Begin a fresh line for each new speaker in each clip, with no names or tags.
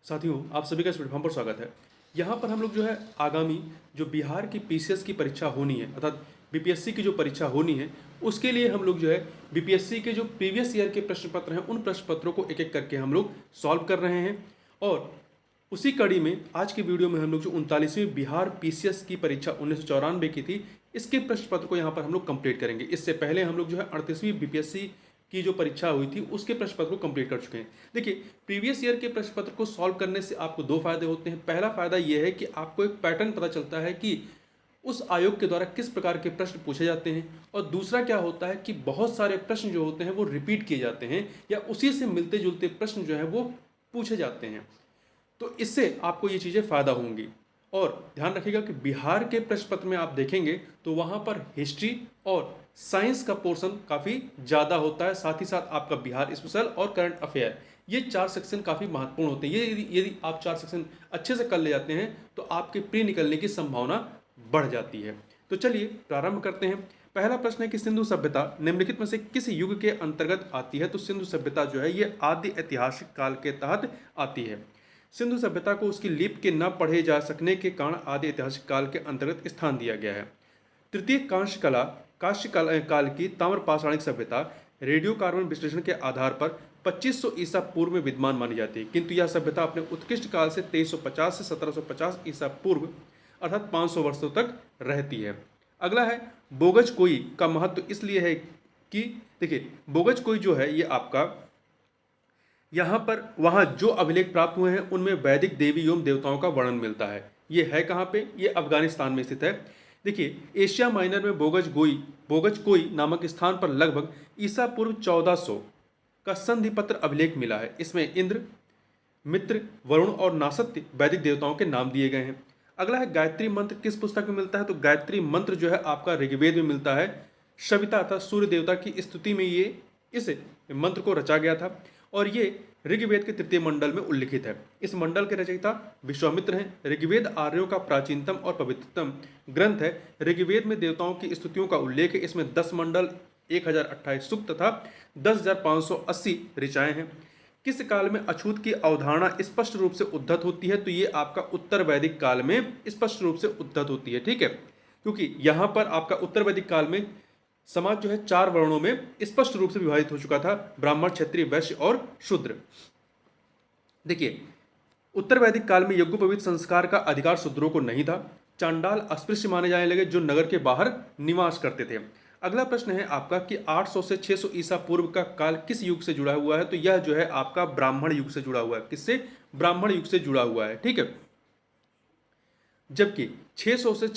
साथियों, आप सभी का इस प्लेटफॉर्म पर स्वागत है। यहाँ पर हम लोग जो है आगामी जो बिहार की पीसीएस की परीक्षा होनी है अर्थात बीपीएससी की जो परीक्षा होनी है, उसके लिए हम लोग जो है बीपीएससी के जो प्रीवियस ईयर के प्रश्न पत्र हैं उन प्रश्न पत्रों को एक एक करके हम लोग सॉल्व कर रहे हैं। और उसी कड़ी में आज की वीडियो में हम लोग जो 39वीं बिहार पीसीएस की परीक्षा 1994 की थी, इसके प्रश्न पत्र को यहाँ पर हम लोग कंप्लीट करेंगे। इससे पहले हम लोग जो है 38वीं बीपीएससी की जो परीक्षा हुई थी उसके प्रश्न पत्र को कंप्लीट कर चुके हैं। देखिए, प्रीवियस ईयर के प्रश्न पत्र को सॉल्व करने से आपको दो फायदे होते हैं। पहला फायदा यह है कि आपको एक पैटर्न पता चलता है कि उस आयोग के द्वारा किस प्रकार के प्रश्न पूछे जाते हैं, और दूसरा क्या होता है कि बहुत सारे प्रश्न जो होते हैं वो रिपीट किए जाते हैं या उसी से मिलते जुलते प्रश्न जो है वो पूछे जाते हैं। तो इससे आपको ये चीज़ें फ़ायदा होंगी। और ध्यान रखिएगा कि बिहार के प्रश्न पत्र में आप देखेंगे तो वहाँ पर हिस्ट्री और साइंस का पोर्शन काफ़ी ज़्यादा होता है, साथ ही साथ आपका बिहार स्पेशल और करंट अफेयर, ये चार सेक्शन काफ़ी महत्वपूर्ण होते हैं। ये यदि आप चार सेक्शन अच्छे से कर ले जाते हैं तो आपके प्री निकलने की संभावना बढ़ जाती है। तो चलिए प्रारंभ करते हैं। पहला प्रश्न है कि सिंधु सभ्यता निम्नलिखित में से किस युग के अंतर्गत आती है। तो सिंधु सभ्यता जो है ये आदि ऐतिहासिक काल के तहत आती है। सिंधु सभ्यता को उसकी लिपि के न पढ़े जा सकने के कारण आदि ऐतिहासिक काल के अंतर्गत स्थान दिया गया है। तृतीय कांस्य काल की ताम्र पाषाणिक सभ्यता रेडियो कार्बन विश्लेषण के आधार पर 2500 ईसा पूर्व में विद्यमान मानी जाती है, किंतु यह सभ्यता अपने उत्कृष्ट काल से 2350 से 1750 ईसा पूर्व अर्थात 500 वर्षों तक रहती है। अगला है बोगज कोई का महत्व इसलिए है कि देखिए, बोगज कोई जो है ये आपका यहाँ पर वहाँ जो अभिलेख प्राप्त हुए हैं उनमें वैदिक देवी एवं देवताओं का वर्णन मिलता है। ये है कहाँ पे? ये अफगानिस्तान में स्थित है। देखिए, एशिया माइनर में बोगज कोई नामक स्थान पर लगभग ईसा पूर्व 1400 का संधि पत्र अभिलेख मिला है। इसमें इंद्र, मित्र, वरुण और नासत्य वैदिक देवताओं के नाम दिए गए हैं। अगला है गायत्री मंत्र किस पुस्तक में मिलता है। तो गायत्री मंत्र जो है आपका ऋग्वेद में मिलता है। सविता अर्थात सूर्य देवता की स्तुति में ये इस मंत्र को रचा गया था और ये ऋग्वेद के तृतीय मंडल में उल्लिखित है। इस मंडल के रचयिता विश्वामित्र हैं। ऋग्वेद आर्यों का प्राचीनतम और पवित्रतम ग्रंथ है। ऋग्वेद में देवताओं की स्तुतियों का उल्लेख है। इसमें 10 मंडल, 1028 सूक्त तथा 10,580 ऋचाएं हैं। किस काल में अछूत की अवधारणा स्पष्ट रूप से उद्धत होती है। तो ये आपका उत्तर वैदिक काल में स्पष्ट रूप से उद्धत होती है। ठीक है, क्योंकि यहाँ पर आपका उत्तर वैदिक काल में समाज जो है 4 वर्णों में स्पष्ट रूप से विभाजित हो चुका था, ब्राह्मण, क्षत्रिय, वैश्य और शूद्र। देखिए, उत्तर वैदिक काल में यज्ञोपवीत संस्कार का अधिकार शूद्रों को नहीं था। चांडाल अस्पृश्य माने जाने लगे जो नगर के बाहर निवास करते थे। अगला प्रश्न है आपका कि 800 से 600 ईसा पूर्व का काल किस युग से जुड़ा हुआ है। तो यह जो है आपका ब्राह्मण युग से जुड़ा हुआ है। किससे? ब्राह्मण युग से जुड़ा हुआ है। ठीक है, जबकि 600 से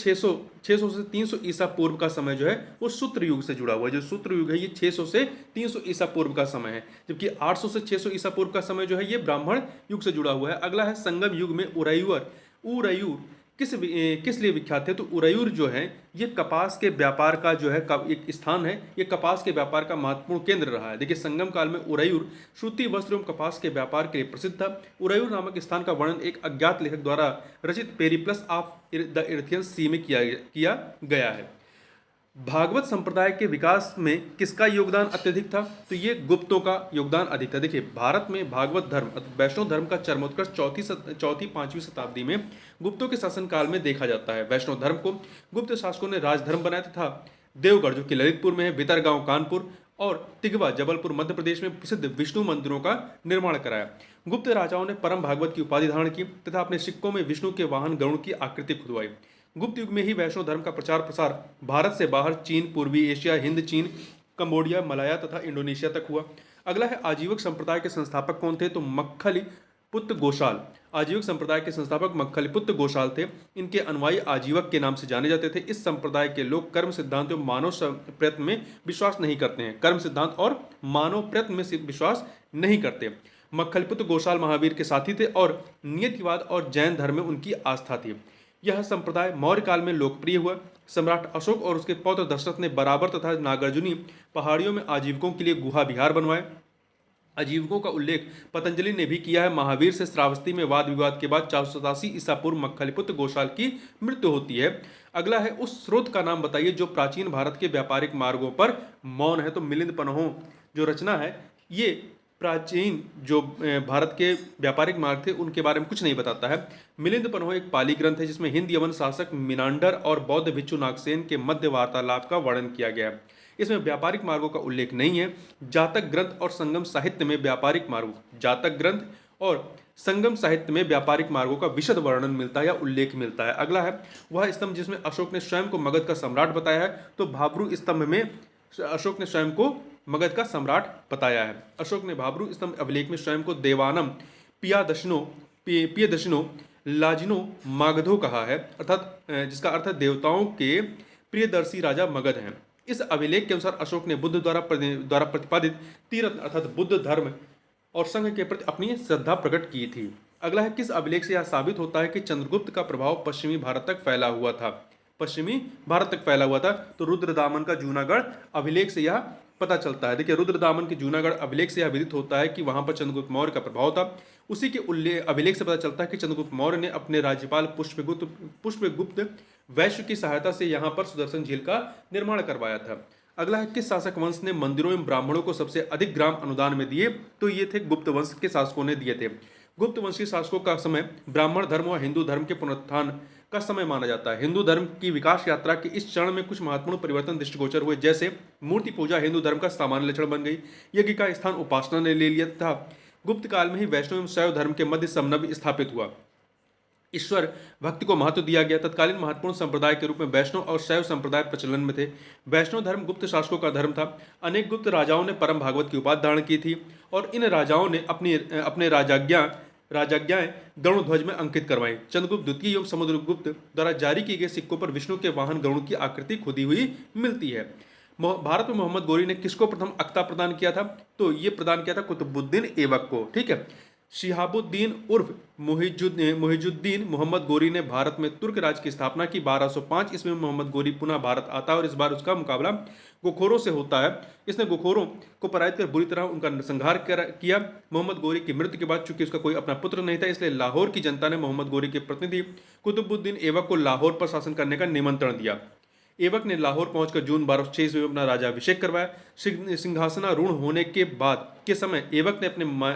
300 ईसा पूर्व का समय जो है वो सूत्र युग से जुड़ा हुआ है। जो सूत्र युग है ये 600 से 300 ईसा पूर्व का समय है, जबकि 800 से 600 ईसा पूर्व का समय जो है ये ब्राह्मण युग से जुड़ा हुआ है। अगला है संगम युग में उरयूर किस लिए विख्यात है। तो उरयूर जो है ये कपास के व्यापार का जो है एक स्थान है। ये कपास के व्यापार का महत्वपूर्ण केंद्र रहा है। देखिए, संगम काल में उरयूर सूती वस्त्र एवं कपास के व्यापार के लिए प्रसिद्ध था। उरयूर नामक स्थान का वर्णन एक अज्ञात लेखक द्वारा रचित पेरिप्लस ऑफ द इर्थियन सी में किया गया है। भागवत संप्रदाय के विकास में किसका योगदान अत्यधिक था। तो ये गुप्तों का योगदान अधिक था। देखिए, भारत में भागवत धर्म वैष्णव धर्म का चरमोत्कर्ष चौथी 5वीं शताब्दी में गुप्तों के शासनकाल में देखा जाता है। वैष्णव धर्म को गुप्त शासकों ने राजधर्म बनाया तथा देवगढ़ जो कि ललितपुर में है, भितरगांव कानपुर और तिगवा जबलपुर मध्य प्रदेश में प्रसिद्ध विष्णु मंदिरों का निर्माण कराया। गुप्त राजाओं ने परम भागवत की उपाधि धारण की तथा अपने सिक्कों में विष्णु के वाहन गरुड़ की आकृति खुदवाई। गुप्त युग में ही वैष्णव धर्म का प्रचार प्रसार भारत से बाहर चीन, पूर्वी एशिया, हिंद, चीन, कंबोडिया, मलाया तथा इंडोनेशिया तक हुआ। अगला है आजीवक संप्रदाय के संस्थापक कौन थे। तो मक्खलीपुत्र गोशाल। आजीवक संप्रदाय के संस्थापक मक्खलीपुत्र गोशाल थे। इनके अनुयायी आजीवक के नाम से जाने जाते थे। इस संप्रदाय के लोग कर्म सिद्धांत एवं मानव प्रयत्न में विश्वास नहीं करते हैं। कर्म सिद्धांत और मानव प्रयत्न में विश्वास नहीं करते। मक्खलीपुत्र गोशाल महावीर के साथी थे और नियतिवाद और जैन धर्म में उनकी आस्था थी। यह संप्रदाय मौर्य काल में लोकप्रिय हुआ। सम्राट अशोक और उसके पौत्र दशरथ ने बराबर तथा नागार्जुनी पहाड़ियों में आजीविकों के लिए गुहा विहार बनवाए। आजीविकों का उल्लेख पतंजलि ने भी किया है। महावीर से श्रावस्ती में वाद विवाद के बाद 487 ईसा पूर्व मक्खलीपुत्र गोशाल की मृत्यु होती है। अगला है उस स्रोत का नाम बताइए जो प्राचीन भारत के व्यापारिक मार्गों पर मौन है। तो मिलिंद पन्हों जो रचना है ये प्राचीन जो भारत के व्यापारिक मार्ग थे उनके बारे में कुछ नहीं बताता है। मिलिंद पन्हो एक पाली ग्रंथ है जिसमें हिंद यवन शासक मिनांडर और बौद्ध भिक्षु नागसेन के मध्य वार्तालाप का वर्णन किया गया है। इसमें व्यापारिक मार्गों का उल्लेख नहीं है। जातक ग्रंथ और संगम साहित्य में व्यापारिक मार्गों जातक ग्रंथ और संगम साहित्य में व्यापारिक मार्गों का विशद वर्णन मिलता है या उल्लेख मिलता है। अगला है वह स्तंभ जिसमें अशोक ने स्वयं को मगध का सम्राट बताया है। तो भाब्रू स्तंभ में अशोक ने स्वयं को मगध का सम्राट बताया है। अशोक ने भाब्रू स्तंभ अभिलेख में स्वयं को देवानम पियदशनो लाजिनो मागधो कहा है, अर्थात जिसका अर्थ है देवताओं के प्रियदर्शी राजा मगध हैं। इस अभिलेख के अनुसार अशोक ने बुद्ध द्वारा प्रतिपादित तीरथ अर्थात बुद्ध धर्म और संघ के प्रति अपनी श्रद्धा प्रकट की थी। अगला है किस अभिलेख से यह साबित होता है कि चंद्रगुप्त का प्रभाव पश्चिमी भारत तक फैला हुआ था। पश्चिमी भारत तक फैला हुआ था तो रुद्रदामन का जूनागढ़ अभिलेख से यह पता चलता है। देखिए रुद्रदामन के जूनागढ़ अभिलेख से यह विदित होता है कि वहां पर चंद्रगुप्त मौर्य का प्रभाव था। उसी के अभिलेख से पता चलता है कि चंद्रगुप्त मौर्य ने अपने राज्यपाल पुष्पगुप्त वैश्य की सहायता से यहाँ पर सुदर्शन झील का निर्माण करवाया था। अगला है किस शासक वंश ने मंदिरों एवं ब्राह्मणों को सबसे अधिक ग्राम अनुदान में दिए। तो ये थे गुप्त वंश के शासकों ने दिए थे। गुप्त वंश के शासकों का समय ब्राह्मण धर्म और हिंदू धर्म के पुनरुत्थान का समय माना जाता है। हिंदू धर्म की विकास यात्रा के इस चरण में कुछ महत्वपूर्ण परिवर्तन दृष्टिगोचर हुए, जैसे मूर्ति पूजा हिंदू धर्म का सामान्य लक्षण बन गई, यज्ञ का स्थान उपासना ने ले लिया था। गुप्त काल में ही वैष्णव एवं शैव धर्म के मध्य समन्वय स्थापित हुआ, ईश्वर भक्ति को महत्व दिया गया। तत्कालीन महत्वपूर्ण संप्रदाय के रूप में वैष्णव और शैव संप्रदाय प्रचलन में थे। वैष्णव धर्म गुप्त शासकों का धर्म था। अनेक गुप्त राजाओं ने परम भागवत की उपाधि धारण की थी और इन राजाओं ने अपने राजाज्ञाएं गरुड़ में अंकित करवाई। चंद्रगुप्त द्वितीय एवं समुद्रगुप्त द्वारा जारी किए गए सिक्कों पर विष्णु के वाहन गरुड़ की आकृति खुदी हुई मिलती है। भारत में मोहम्मद गोरी ने किसको प्रथम अख्ता प्रदान किया था। तो ये प्रदान किया था कुतुबुद्दीन ऐबक को। ठीक है, शिहाबुद्दीन उर्फ मुहिजुद्दीन मोहम्मद गोरी ने भारत में तुर्क राज की स्थापना की। 1205 ईस्वी में मोहम्मद गोरी पुनः भारत आता है और इस बार उसका मुकाबला गोखोरों से होता है। इसने गोखोरों को पराजित कर बुरी तरह उनका संहार किया। मोहम्मद गोरी की मृत्यु के बाद चूंकि उसका कोई अपना पुत्र नहीं था, इसलिए लाहौर की जनता ने मोहम्मद गोरी के प्रतिनिधि कुतुबुद्दीन ऐबक को लाहौर पर शासन करने का निमंत्रण दिया। ऐबक ने लाहौर पहुंचकर जून 1206 ईस्वी में अपना राजाभिषेक करवाया। सिंहासनारूढ़ होने के बाद के समय ऐबक ने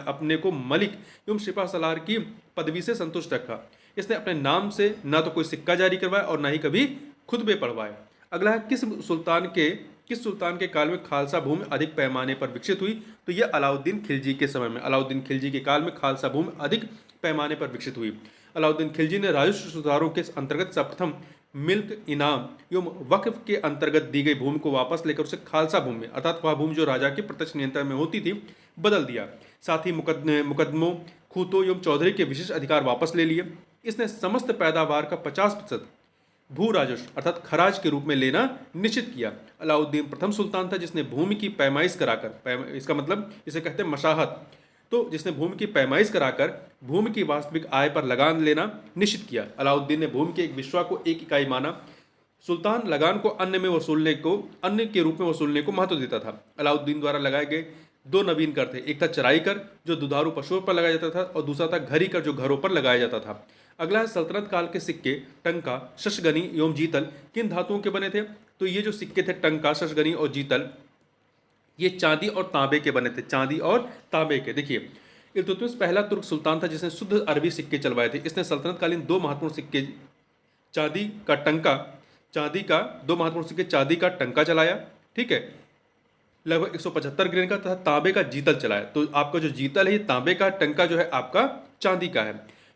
अपने को मलिक एवं सिपा सलार की पदवी से संतुष्ट रखा। इसने अपने नाम से ना तो कोई सिक्का जारी करवाया और ना ही कभी खुतबे पढ़वाए। अगला है किस सुल्तान के काल में खालसा भूमि अधिक पैमाने पर विकसित हुई। तो यह अलाउद्दीन खिलजी के समय में, अलाउद्दीन खिलजी के काल में खालसा भूमि अधिक पैमाने पर विकसित हुई। अलाउद्दीन खिलजी ने राजस्व सुधारों के अंतर्गत सर्वप्रथम मिल्क इनाम एवं वक्फ के अंतर्गत दी गई भूमि को वापस लेकर उसे खालसा भूमि अर्थात वह भूमि जो राजा के प्रत्यक्ष नियंत्रण में होती थी बदल दिया। साथ ही मुकदमों खूतों एवं चौधरी के विशेष अधिकार वापस ले लिए। इसने समस्त पैदावार का 50% भू राजस्व अर्थात खराज के रूप में लेना निश्चित किया। अलाउद्दीन प्रथम सुल्तान था जिसने भूमि की पैमाइश कराकर, इसका मतलब इसे कहते हैं मशाहत, तो जिसने भूमि की पैमाइश कराकर भूमि की वास्तविक आय पर लगान लेना निश्चित किया। अलाउद्दीन ने भूमि के एक विश्वा को एक इकाई माना। सुल्तान लगान को अन्न के रूप में वसूलने को महत्व देता था। अलाउद्दीन द्वारा लगाए गए दो नवीन कर थे, एक था चराई कर जो दुधारू पशुओं पर लगाया जाता था और दूसरा था घरी कर जो घरों पर लगाया जाता था। अगला है सल्तनत काल के सिक्के टंका, शशगनी एवं जीतल किन धातुओं के बने थे। तो ये जो सिक्के थे टंका, शशगनी और जीतल, ये चांदी और तांबे के बने थे, चांदी और तांबे के। देखिए इल्तुतमिश पहला तुर्क सुल्तान था जिसने शुद्ध अरबी सिक्के चलवाए थे। इसने सल्तनत कालीन दो महत्वपूर्ण सिक्के चांदी का टंका चलाया, ठीक है, लगभग 175 ग्रेन का, तथा तांबे का जीतल चलाया। तो आपका जो जीतल है ये तांबे का, टंका जो है आपका चांदी का है।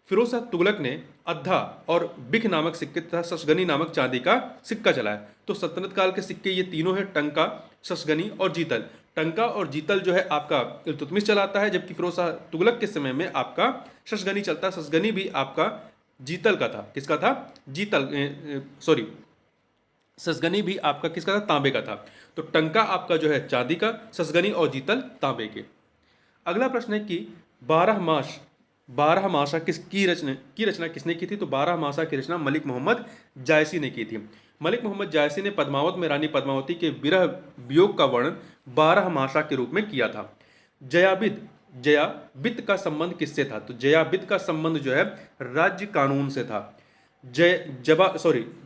फिरोज शाह तुगलक ने अद्धा और बिख नामक सिक्के तथा शशगनी नामक चांदी का सिक्का चलाया। तो सल्तनत काल के सिक्के ये तीनों है, टंका, शशगनी और जीतल। टंका और जीतल जो है आपका इल्तुतमिश चलाता है, जबकि फिरोज शाह तुगलक के समय में आपका शशगनी चलता है। शशगनी भी आपका जीतल का था, किसका था, शशगनी भी आपका किसका था, तांबे का था। तो टंका आपका जो है चांदी का, शशगनी और जीतल तांबे के। अगला प्रश्न है कि 12 मासा की रचना किसने की थी। तो 12 मासा की रचना मलिक मोहम्मद जायसी ने की थी। मलिक मोहम्मद जायसी ने पद्मावत में रानी पद्मावती के विरह वियोग का वर्णन 12 मासा के रूप में किया था। जयाबित का संबंध किससे था। तो जयाबित का संबंध जो है राज्य कानून से था।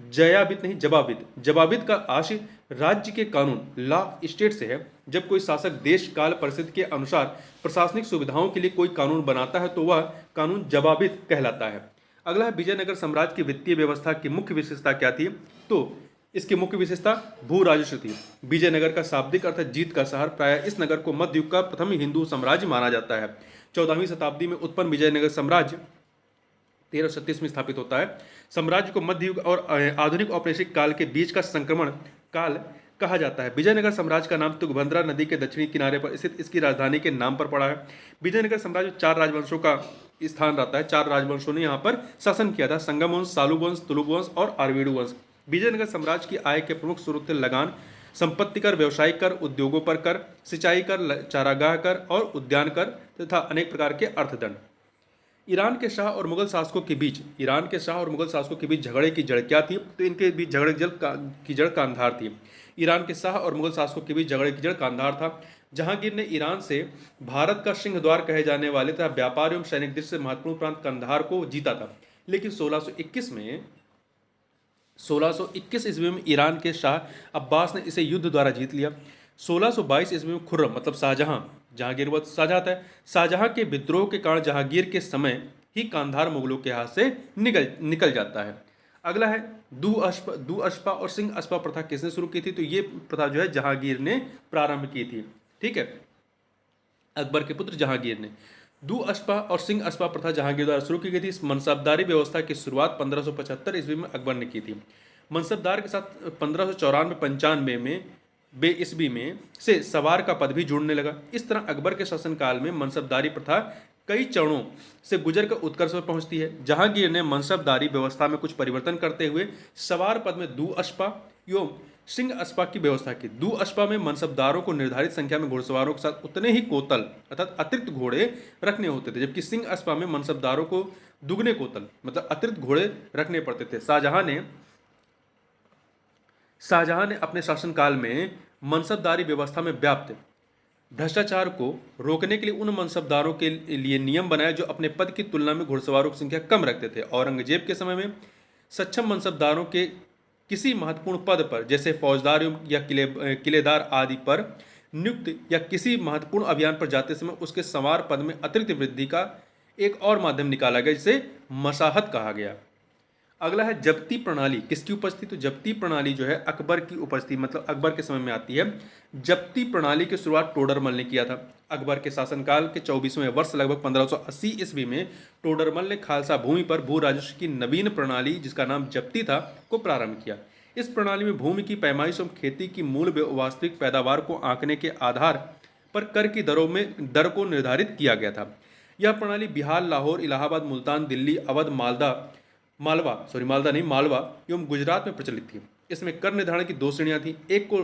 जयाबित नहीं, जबाबित का आश्रय राज्य के कानून लॉ ऑफ स्टेट से है। जब कोई शासक देश काल परिस्थिति के अनुसार प्रशासनिक सुविधाओं के लिए कोई कानून बनाता है तो वह कानून जवाबित कहलाता है। अगला है विजयनगर साम्राज्य की वित्तीय व्यवस्था की मुख्य विशेषता क्या थी? तो इसकी मुख्य विशेषता भू राजस्व थी। विजयनगर का शाब्दिक अर्थ जीत का शहर। प्रायः इस नगर को मध्ययुग का प्रथम हिंदू साम्राज्य माना जाता है। 14वीं शताब्दी में उत्पन्न विजयनगर साम्राज्य 1336 में स्थापित होता है। साम्राज्य को मध्ययुग और आधुनिक औपनिवेशिक काल के बीच का संक्रमण काल कहा जाता है। विजयनगर साम्राज्य का नाम तुंगभद्रा नदी के दक्षिणी किनारे पर स्थित इसकी राजधानी के नाम पर पड़ा है। विजयनगर साम्राज्य में 4 राजवंशों का स्थान रहता है। 4 राजवंशों ने यहाँ पर शासन किया था: संगम वंश, सालू वंश, तुलुक वंश और आर्वेडु वंश। विजयनगर साम्राज्य की आय के प्रमुख स्रोत थे लगान, संपत्ति कर, व्यवसायिक कर, उद्योगों पर कर, सिंचाई कर, चारागाह कर और उद्यान कर तथा अनेक प्रकार के अर्थदंड। ईरान के शाह और मुगल शासकों के बीच झगड़े की जड़ क्या थी? तो इनके बीच झगड़े की जड़ कांधार थी। ईरान के शाह और मुगल शासकों के बीच झगड़े की जड़ कांधार था। जहांगीर ने ईरान से भारत का सिंह द्वार कहे जाने वाले तथा व्यापार एवं सैनिक दृष्टि से महत्वपूर्ण प्रांत कंधार को जीता था, लेकिन 1621 ईस्वी में ईरान के शाह अब्बास ने इसे युद्ध द्वारा जीत लिया। 1622 ईस्वी में खुर्रम मतलब शाहजहां, जहांगीर वह शाहजहां था, शाहजहां के विद्रोह के कारण जहांगीर के समय ही कांधार मुगलों के हाथ से निकल जाता है। अगला है दू अशपा और सिंह अशपा प्रथा किसने शुरू की थी? तो ये प्रथा जो है जहांगीर ने प्रारंभ की थी। ठीक है, अकबर के पुत्र जहांगीर ने दू अशपा और सिंह अशपा प्रथा जहांगीर द्वारा शुरू की गई थी। इस मनसबदारी व्यवस्था की शुरुआत 1575 ईस्वी में अकबर ने की थी। मनसबदार के साथ 1594-95 में ईस्वी में से सवार का पद भी जुड़ने लगा। इस तरह अकबर के शासनकाल में मनसबदारी प्रथा कई चरणों से गुजर कर उत्कर्ष पर पहुंचती है। जहांगीर ने मनसबदारी व्यवस्था में कुछ परिवर्तन करते हुए सवार पद में दू अशपा एवं सिंह अशपा की व्यवस्था की। दू अशपा में मनसबदारों को निर्धारित संख्या में घुड़सवारों के साथ उतने ही कोतल अर्थात अतिरिक्त घोड़े रखने होते थे, जबकि सिंह अशपा में मनसबदारों को दुगने कोतल मतलब अतिरिक्त घोड़े रखने पड़ते थे। शाहजहां ने अपने शासनकाल में मनसबदारी व्यवस्था में व्याप्त भ्रष्टाचार को रोकने के लिए उन मनसबदारों के लिए नियम बनाए जो अपने पद की तुलना में घुड़सवारों की संख्या कम रखते थे। औरंगजेब के समय में सक्षम मनसबदारों के किसी महत्वपूर्ण पद पर जैसे फौजदार या किलेदार आदि पर नियुक्त या किसी महत्वपूर्ण अभियान पर जाते समय उसके सवार पद में अतिरिक्त वृद्धि का एक और माध्यम निकाला गया जिसे मसाहत कहा गया। अगला है जब्ती प्रणाली किसकी उपस्थिति? तो जब्ती प्रणाली जो है अकबर की उपस्थिति मतलब अकबर के समय में आती है। जब्ती प्रणाली की शुरुआत टोडरमल ने किया था। अकबर के शासनकाल के 24वें वर्ष लगभग 1580 ईस्वी में टोडरमल ने खालसा भूमि पर भू राजस्व की नवीन प्रणाली जिसका नाम जब्ती था को प्रारंभ किया। इस प्रणाली में भूमि की पैमाइश एवं खेती की मूल वास्तविक पैदावार को आंकने के आधार पर कर की दर को निर्धारित किया गया था। यह प्रणाली बिहार, लाहौर, इलाहाबाद, मुल्तान, दिल्ली, अवध, मालवा एवं गुजरात में प्रचलित थी। इसमें कर निर्धारण की 2 श्रेणियां थी। एक को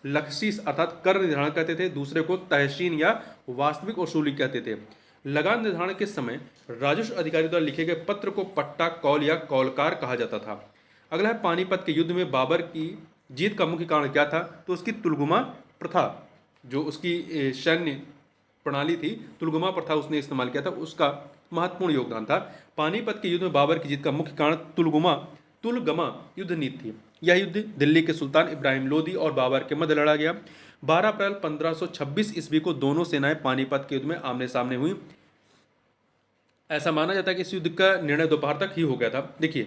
लक्षीस अर्थात कर निर्धारण कहते थे, दूसरे को तहसीन या वास्तविक वसूली कहते थे। लगान निर्धारण के समय राजस्व अधिकारी द्वारा लिखे गए पत्र को पट्टा, कौल या कौलकार कहा जाता था। अगला है पानीपत के युद्ध में बाबर की जीत का मुख्य कारण क्या था? तो उसकी तुलगुमा प्रथा, जो उसकी सैन्य प्रणाली थी, तुलगुमा प्रथा उसने इस्तेमाल किया था, उसका महत्वपूर्ण योगदान था। पानीपत के युद्ध में बाबर की जीत का मुख्य कारण तुलगमा युद्ध नीति थी। यह युद्ध दिल्ली के सुल्तान इब्राहिम लोदी और बाबर के मध्य लड़ा गया। 12 अप्रैल 1526 ईस्वी को दोनों सेनाएं पानीपत के युद्ध में आमने सामने हुई। ऐसा माना जाता है कि इस युद्ध का निर्णय दोपहर तक ही हो गया था। देखिए,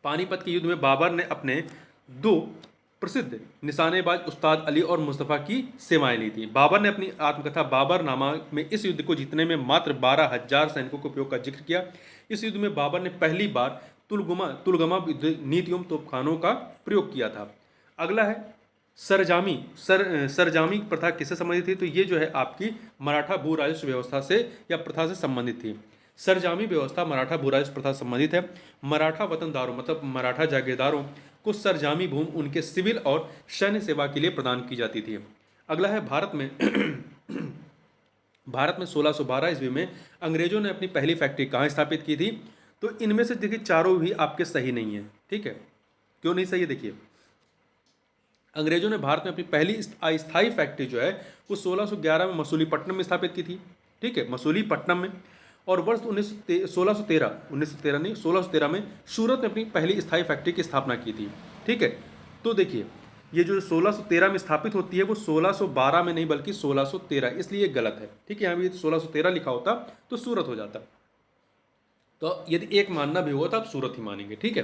पानीपत के युद्ध में बाबर ने अपने 2 प्रसिद्ध निशानेबाज उस्ताद अली और मुस्तफ़ा की सेवाएं ली थी। बाबर ने अपनी आत्मकथा बाबरनामा में इस युद्ध को जीतने में मात्र 12,000 सैनिकों के उपयोग का जिक्र किया। इस युद्ध में बाबर ने पहली बार तुलगमा नीति एवं तोपखानों का प्रयोग किया था। अगला है सरजामी प्रथा किससे संबंधित थी? तो ये जो है आपकी मराठा भू राजस्व व्यवस्था से या प्रथा से संबंधित थी। सरजामी व्यवस्था मराठा भू राजस्व प्रथा से संबंधित है। मराठा वतनदारों मतलब मराठा जागीरदारों को सरजामी भूमि उनके सिविल और सैन्य सेवा के लिए प्रदान की जाती थी। अगला है भारत में 1612 ईस्वी में अंग्रेजों ने अपनी पहली फैक्ट्री कहाँ स्थापित की थी? तो इनमें से देखिए चारों भी आपके सही नहीं है। ठीक है, क्यों नहीं सही है? देखिए, अंग्रेजों ने भारत में अपनी पहली अस्थायी फैक्ट्री जो है वो 1611 में मसूलीपट्टनम में स्थापित की थी। ठीक है, मसूलीपट्टनम में। और वर्ष 1613 में सूरत में अपनी पहली स्थायी फैक्ट्री की स्थापना की थी। ठीक है। तो देखिए ये जो 1613 में स्थापित होती है वो 1612 में नहीं बल्कि 1613, इसलिए गलत है। ठीक है, यहाँ भी 1613 लिखा होता तो सूरत हो जाता। तो यदि एक मानना भी होगा तो आप सूरत ही मानेंगे। ठीक है,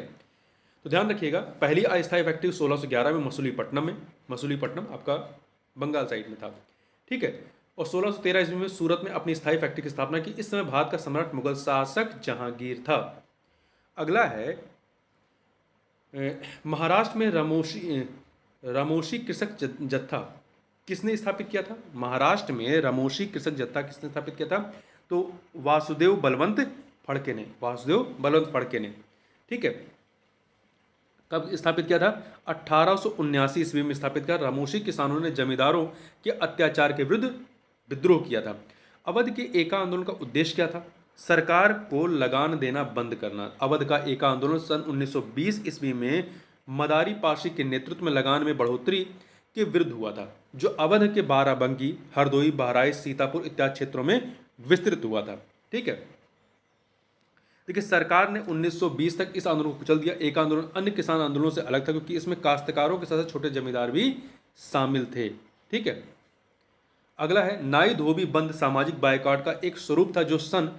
तो ध्यान रखिएगा, पहली अस्थायी फैक्ट्री 1611 में मसूलीपट्टनम में, मसूलीपट्टनम आपका बंगाल साइड में था। ठीक है, और 1613 ईस्वी में सूरत में अपनी स्थायी फैक्ट्री की स्थापना की। इस समय भारत का सम्राट मुगल शासक जहांगीर था। अगला है महाराष्ट्र में रामोशी कृषक जत्था किसने स्थापित किया था? महाराष्ट्र में रामोशी कृषक जत्था किसने स्थापित किया था? तो वासुदेव बलवंत फड़के ने, वासुदेव बलवंत फड़के ने। ठीक है, कब स्थापित किया था? 1879 ईस्वी में स्थापित किया। रामोशी किसानों ने जमींदारों के अत्याचार के विरुद्ध विद्रोह किया था। अवध के एका आंदोलन का उद्देश्य क्या था? सरकार को लगान देना बंद करना। अवध का एका आंदोलन सन 1920 ईस्वी में मदारी पाशी के नेतृत्व में लगान में बढ़ोतरी के विरुद्ध हुआ था, जो अवध के बाराबंकी, हरदोई, बहराइच, सीतापुर इत्यादि क्षेत्रों में विस्तृत हुआ था। ठीक है, देखिए सरकार ने 1920 तक इस आंदोलन को कुचल दिया। एक आंदोलन अन्य किसान आंदोलनों से अलग था क्योंकि इसमें काश्तकारों के साथ साथ छोटे जमींदार भी शामिल थे। ठीक है, अगला है नाई धोबी बंद सामाजिक बायकॉट का एक स्वरूप था जो सन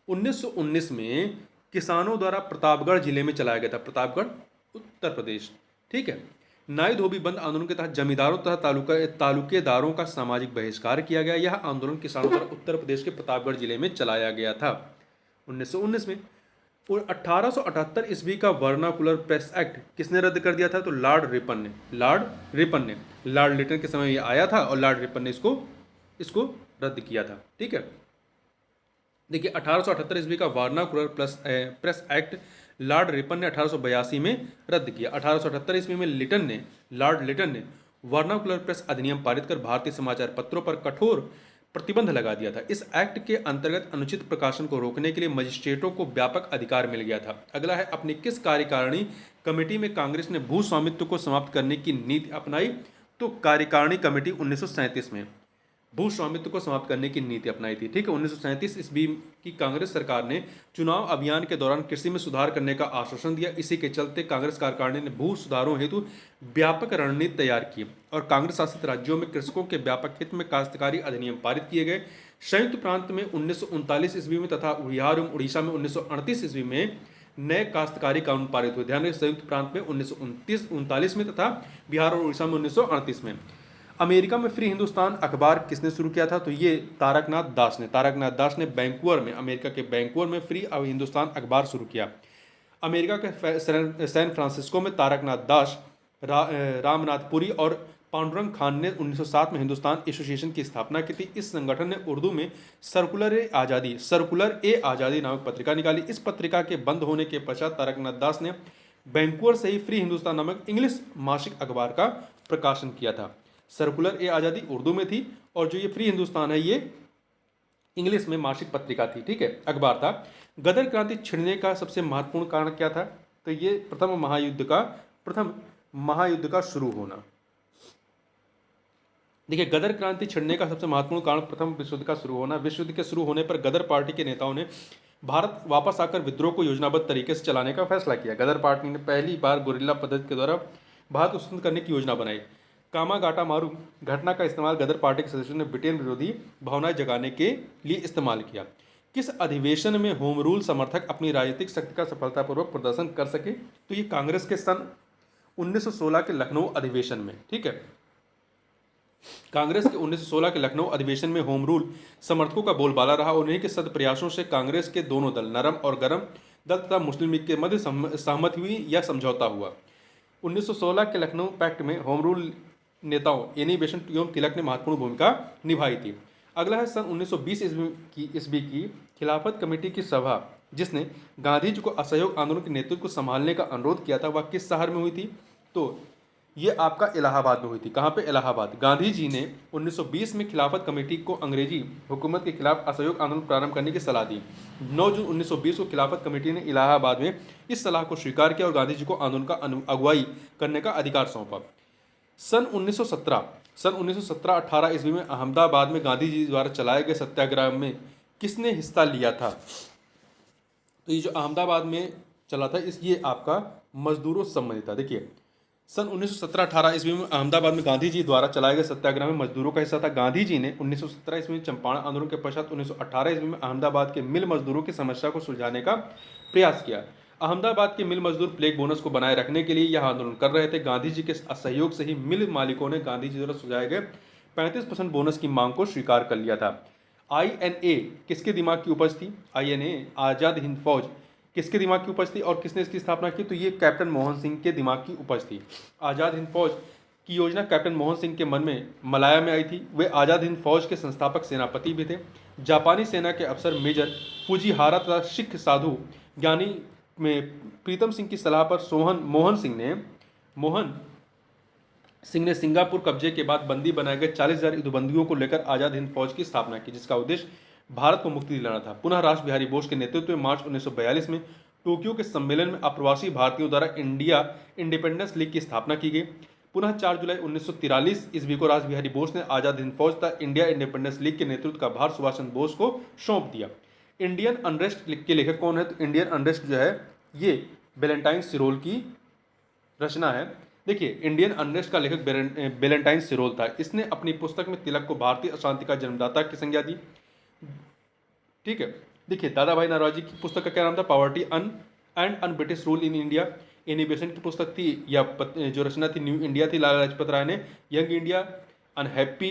1919 में किसानों द्वारा प्रतापगढ़ जिले में चलाया गया था। प्रतापगढ़, उत्तर प्रदेश। ठीक है, नाई धोबी बंद आंदोलन के तहत जमींदारों तथा तालुकेदारों का सामाजिक बहिष्कार किया गया। यह आंदोलन किसानों द्वारा उत्तर प्रदेश के प्रतापगढ़ जिले में चलाया गया था 1919 में। और 1878 ईस्वी का वर्नाकुलर प्रेस एक्ट किसने रद्द कर दिया था? तो लॉर्ड रिपन ने। लॉर्ड लिटन के समय ये आया था और लॉर्ड रिपन ने इसको रद्द किया था। ठीक है, देखिए 1878 ईस्वी का vernacular press act Lord Ripon ने 1882 में रद्द किया। 1878 ईस्वी में लॉर्ड लिटन ने वर्नाकुलर प्रेस अधिनियम पारित कर भारतीय समाचार पत्रों पर कठोर प्रतिबंध लगा दिया था। इस एक्ट के अंतर्गत अनुचित प्रकाशन को रोकने के लिए मजिस्ट्रेटों को व्यापक अधिकार मिल गया था। अगला है अपनी किस कार्यकारिणी कमेटी में कांग्रेस ने भू स्वामित्व को समाप्त करने की नीति अपनाई? तो कार्यकारिणी कमेटी 1937 में भू स्वामित्व को समाप्त करने की नीति अपनाई थी। ठीक है, 1937 ईस्वी की कांग्रेस सरकार ने चुनाव अभियान के दौरान कृषि में सुधार करने का आश्वासन दिया। इसी के चलते कांग्रेस कार्यकारिणी ने भू सुधारों हेतु व्यापक रणनीति तैयार की और कांग्रेस शासित राज्यों में कृषकों के व्यापक हित में काश्तकारी अधिनियम पारित किए गए। संयुक्त प्रांत में 1939 ईस्वी में तथा बिहार एवं उड़ीसा में 1938 ईस्वी में नए काश्तकारी कानून पारित हुए। ध्यान रखें, संयुक्त प्रांत में 1939 में तथा बिहार और उड़ीसा में 1938 में। अमेरिका में फ्री हिंदुस्तान अखबार किसने शुरू किया था? तो ये तारकनाथ दास ने वैंकूवर में, अमेरिका के वैंकूवर में फ्री हिंदुस्तान अखबार शुरू किया। अमेरिका के सैन फ्रांसिस्को में तारकनाथ दास, रामनाथपुरी और पांडुरंग खान ने 1907 में हिंदुस्तान एसोसिएशन की स्थापना की थी। इस संगठन ने उर्दू में सर्कुलर ए आज़ादी नामक पत्रिका निकाली। इस पत्रिका के बंद होने के पश्चात तारकनाथ दास ने वैंकूवर से ही फ्री हिंदुस्तान नामक इंग्लिश मासिक अखबार का प्रकाशन किया था। सर्कुलर ए आज़ादी उर्दू में थी और जो ये फ्री हिंदुस्तान है ये इंग्लिश में मासिक पत्रिका थी। ठीक है, अखबार था। गदर क्रांति छिड़ने का सबसे महत्वपूर्ण कारण क्या था? तो ये प्रथम महायुद्ध का शुरू होना। देखिए, गदर क्रांति छिड़ने का सबसे महत्वपूर्ण कारण प्रथम विश्व युद्ध का शुरू होना। विश्व युद्ध के शुरू होने पर गदर पार्टी के नेताओं ने भारत वापस आकर विद्रोह को योजनाबद्ध तरीके से चलाने का फैसला किया। गदर पार्टी ने पहली बार गुरिल्ला पद्धति के द्वारा भारत को स्वतंत्र करने की योजना बनाई। कामागाटा मारू घटना का इस्तेमाल गदर पार्टी के सदस्यों ने ब्रिटेन विरोधी भावनाएं जगाने के लिए इस्तेमाल किया। किस अधिवेशन में होम रूल समर्थक अपनी राजनीतिक शक्ति का सफलतापूर्वक प्रदर्शन कर सके? तो ये कांग्रेस के सन 1916 के लखनऊ अधिवेशन में। ठीक है, कांग्रेस के 1916 के लखनऊ अधिवेशन में होम रूल समर्थकों का बोलबाला रहा। उन्हीं के सद प्रयासों से कांग्रेस के दोनों दल, नरम और गरम दल तथा मुस्लिम लीग के मध्य सहमति हुई या समझौता हुआ। 1916 के लखनऊ पैक्ट में होम रूल नेताओं एनी बेसेंट एवं तिलक ने महत्वपूर्ण भूमिका निभाई थी। अगला है सन 1920 ईस्वी की खिलाफत कमेटी की सभा जिसने गांधी जी को असहयोग आंदोलन के नेतृत्व को संभालने का अनुरोध किया था, वह किस शहर में हुई थी? तो ये आपका इलाहाबाद में हुई थी। कहाँ पे? इलाहाबाद। गांधी जी ने 1920 में खिलाफत कमेटी को अंग्रेजी हुकूमत के खिलाफ असहयोग आंदोलन प्रारंभ करने की सलाह दी। 9 जून 1920 को खिलाफत कमेटी ने इलाहाबाद में इस सलाह को स्वीकार किया और गांधी जी को आंदोलन का अगुवाई करने का अधिकार सौंपा। सन 1917-18 ईस्वी में अहमदाबाद में गांधी जी द्वारा चलाए गए सत्याग्रह में किसने हिस्सा लिया था? तो ये जो अहमदाबाद में चला था ये आपका मजदूरों से संबंधित था। देखिए, सन 1917-18 ईस्वी में अहमदाबाद में गांधी जी द्वारा चलाए गए सत्याग्रह में मजदूरों का हिस्सा था। गांधी जी ने 1917 ईस्वी में चंपारण आंदोलन के पश्चात 1918 ईस्वी में अहमदाबाद के मिल मजदूरों की समस्या को सुलझाने का प्रयास किया। अहमदाबाद के मिल मजदूर प्लेग बोनस को बनाए रखने के लिए यह आंदोलन कर रहे थे। गांधी जी के असहयोग से ही मिल मालिकों ने गांधी जी द्वारा सुझाए गए 35% बोनस की मांग को स्वीकार कर लिया था। INA किसके दिमाग की उपज थी? INA आज़ाद हिंद फौज किसके दिमाग की उपज थी और किसने इसकी स्थापना की? तो ये कैप्टन मोहन सिंह के दिमाग की उपज थी। आज़ाद हिंद फौज की योजना कैप्टन मोहन सिंह के मन में मलाया में आई थी। वे आज़ाद हिंद फौज के संस्थापक सेनापति भी थे। जापानी सेना के अफसर मेजर फुजीहारा तथा सिख साधु ज्ञानी में प्रीतम सिंह की सलाह पर मोहन सिंह ने सिंगापुर कब्जे के बाद बंदी बनाए गए 40,000 युद्धबंदियों को लेकर आज़ाद हिंद फौज की स्थापना की, जिसका उद्देश्य भारत को मुक्ति दिलाना था। पुनः रास बिहारी बोस के नेतृत्व में मार्च 1942 में टोक्यो के सम्मेलन में अप्रवासी भारतीयों द्वारा इंडिया इंडिपेंडेंस लीग की स्थापना की गई। पुनः 4 जुलाई 1943 ईस्वी को रास बिहारी बोस ने आज़ाद हिंद फौज तथा इंडिया इंडिपेंडेंस लीग के नेतृत्व का भार सुभाष चंद्र बोस को सौंप दिया। इंडियन अनरेस्ट के लेखक कौन है? तो इंडियन अनरेस्ट जो है ये वेलेंटाइन सिरोल की रचना है। देखिए, इंडियन अनरेस्ट का लेखक वेलेंटाइन सिरोल था। इसने अपनी पुस्तक में तिलक को भारतीय अशांति का जन्मदाता की संज्ञा दी। ठीक है, देखिए दादा भाई नौरोजी की पुस्तक का क्या नाम था? Poverty un British rule in India. इनिबेशन की पुस्तक थी या जो रचना थी न्यू इंडिया थी लाला लाजपत राय ने। Young India, unhappy,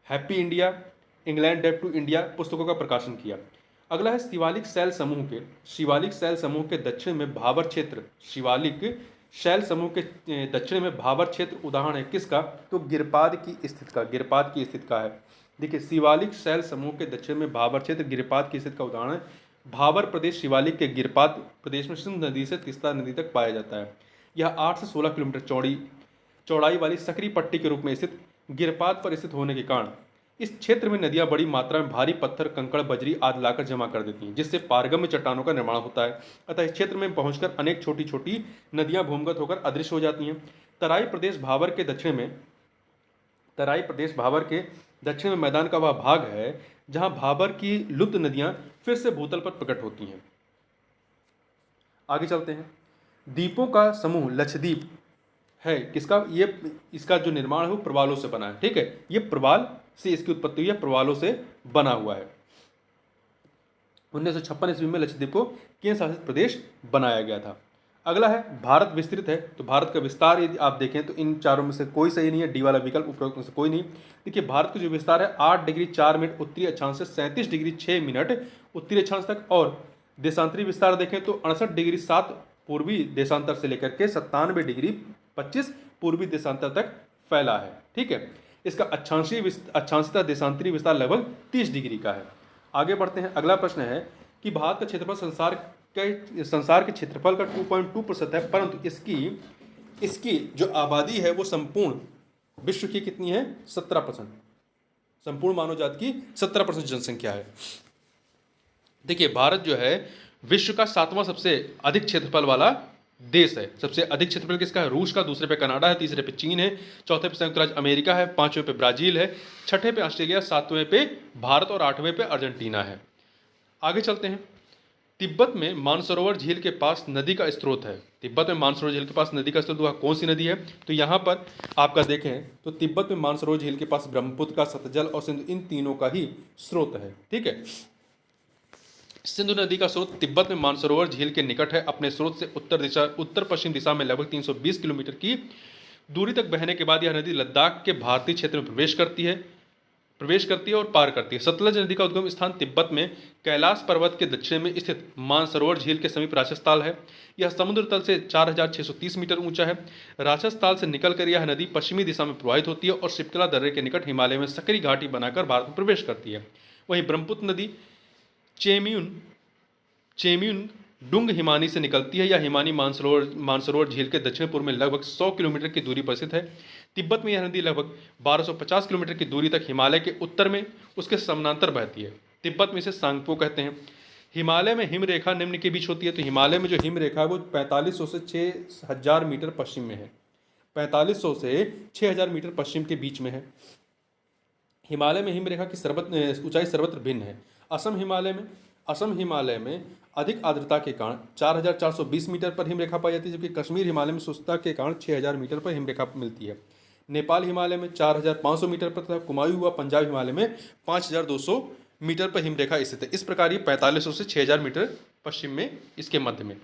happy India, England debt to India पुस्तकों का प्रकाशन किया। अगला है शिवालिक शैल समूह के दक्षिण में भाबर क्षेत्र। शिवालिक शैल समूह के दक्षिण में भाबर क्षेत्र उदाहरण है किसका? तो गिरपाद की स्थिति का है। देखिए, शिवालिक शैल समूह के दक्षिण में भाबर क्षेत्र गिरपाद की स्थिति का उदाहरण है। भाबर प्रदेश शिवालिक के गिरपाद प्रदेश में सिंध नदी से तीस्ता नदी तक पाया जाता है। यह 8 से 16 किलोमीटर चौड़ाई वाली सकरी पट्टी के रूप में स्थित गिरपाद पर स्थित होने के कारण इस क्षेत्र में नदियां बड़ी मात्रा में भारी पत्थर, कंकड़, बजरी आदि लाकर जमा कर देती हैं, जिससे पारगम्य चट्टानों का निर्माण होता है। अतः इस क्षेत्र में पहुंचकर अनेक छोटी छोटी नदियां भूमिगत होकर अदृश्य हो जाती हैं। तराई प्रदेश भाबर के दक्षिण में मैदान का वह भाग है जहां भाबर की लुप्त नदियां फिर से भूतल पर प्रकट होती हैं। आगे चलते हैं। द्वीपों का समूह लक्षद्वीप है किसका? ये इसका जो निर्माण है वो प्रवालों से बना है। ठीक है, ये प्रवाल से इसकी उत्पत्ति हुई है, प्रवालों से बना हुआ है। 1956 ईस्वी में लक्षद्वीप को केंद्र शासित प्रदेश बनाया गया था। अगला है भारत विस्तृत है। तो भारत का विस्तार यदि आप देखें तो इन चारों में से कोई सही नहीं है, डी वाला विकल्प उपरोक्त में से कोई नहीं। देखिए, भारत का जो विस्तार है 8 डिग्री 4 मिनट उत्तरी अक्षांश से 37 डिग्री 6 मिनट उत्तरी अक्षांश तक, और देशांतरी विस्तार देखें तो 68 डिग्री 7 पूर्वी देशांतर से लेकर के 97 डिग्री 25 पूर्वी देशांतर तक फैला है। ठीक है, इसका अक्षांशीय देशांतरी विस्तार लगभग 30 डिग्री का है। आगे बढ़ते हैं। अगला प्रश्न है कि भारत का क्षेत्रफल संसार के क्षेत्रफल का 2.2% है, परंतु इसकी जो आबादी है वो संपूर्ण विश्व की कितनी है? 17%। संपूर्ण मानव जाति की 17% जनसंख्या है। देखिए, भारत जो है विश्व का 7वां सबसे अधिक क्षेत्रफल वाला देश है। सबसे अधिक क्षेत्रफल किसका है? रूस का। दूसरे पे कनाडा है, तीसरे पे चीन है, चौथे पे संयुक्त राज्य अमेरिका है, 5वें पे ब्राजील है, 6ठे पे ऑस्ट्रेलिया, 7वें पे भारत और 8वें पे अर्जेंटीना है। आगे चलते हैं। तिब्बत में मानसरोवर झील के पास नदी का स्रोत है। तिब्बत में मानसरोवर झील के पास नदी का स्रोत वह कौन सी नदी है? तो यहाँ पर आपका देखें तो तिब्बत में मानसरोवर झील के पास ब्रह्मपुत्र का, सतलज और सिंधु, इन तीनों का ही स्रोत है। ठीक है, सिंधु नदी का स्रोत तिब्बत में मानसरोवर झील के निकट है। अपने स्रोत से उत्तर पश्चिम दिशा में लगभग 320 किलोमीटर की दूरी तक बहने के बाद यह नदी लद्दाख के भारतीय क्षेत्र में प्रवेश करती है और पार करती है। सतलज नदी का उद्गम स्थान तिब्बत में कैलाश पर्वत के दक्षिण में स्थित मानसरोवर झील के समीप राजस्थान है। यह समुद्र तल से 4630 मीटर ऊंचा है। राजस्थान से निकलकर यह नदी पश्चिमी दिशा में प्रवाहित होती है और शिप्तला दर्रे के निकट हिमालय में सकरी घाटी बनाकर भारत में प्रवेश करती है। वहीं ब्रह्मपुत्र नदी चेम्यून डुंग हिमानी से निकलती है। यह हिमानी मानसरोवर झील के दक्षिण पूर्व में लगभग 100 किलोमीटर की दूरी पर स्थित है। तिब्बत में यह नदी लगभग 1250 किलोमीटर की दूरी तक हिमालय के उत्तर में उसके समानांतर बहती है। तिब्बत में इसे सांगपो कहते हैं। हिमालय में हिमरेखा निम्न के बीच होती है। तो हिमालय में जो हिमरेखा है वो 4500 से 6000 मीटर पश्चिम में है। 4500 से 6000 मीटर पश्चिम के बीच में है। हिमालय में हिमरेखा की ऊंचाई सर्वत्र भिन्न है। असम हिमालय में असम हिमालय में अधिक आर्द्रता के कारण 4,420 मीटर पर हिमरेखा पाई जाती है, जबकि कश्मीर हिमालय में शुष्कता के कारण 6,000 मीटर पर हिमरेखा मिलती है। नेपाल हिमालय में 4,500 मीटर पर तथा कुमायूं व पंजाब हिमालय में 5,200 मीटर पर हिमरेखा स्थित है। इस प्रकार ये 4500 से 6,000 मीटर पश्चिम में इसके मध्य में।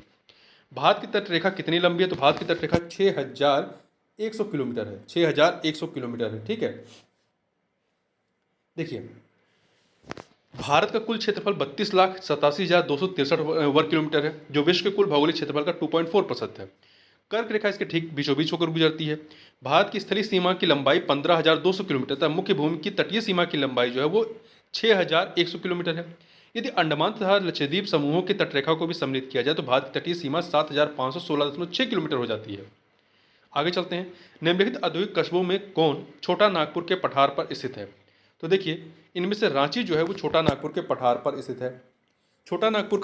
भारत की तटरेखा कितनी लंबी है? तो भारत की तटरेखा 6,100 किलोमीटर है। 6,100 किलोमीटर है। ठीक है, देखिए भारत का कुल क्षेत्रफल 32,87,263 वर्ग किलोमीटर है, जो विश्व के कुल भौगोलिक क्षेत्रफल का 2.4% है। कर्क रेखा इसके ठीक बीचों बीच होकर गुजरती है। भारत की स्थलीय सीमा की लंबाई 15,200 किलोमीटर तथा मुख्य भूमि की तटीय सीमा की लंबाई जो है वो 6,100 किलोमीटर है। यदि अंडमान तथा लक्षद्वीप समूहों की तटरेखा को भी सम्मिलित किया जाए तो भारत की तटीय सीमा 7,516.6 किलोमीटर हो जाती है। आगे चलते हैं। निम्नलिखित औद्योगिक कस्बों में कौन छोटा नागपुर के पठार पर स्थित है? तो देखिए इनमें से रांची जो है वो छोटा नागपुर के पठार पर स्थित है। छोटा नागपुर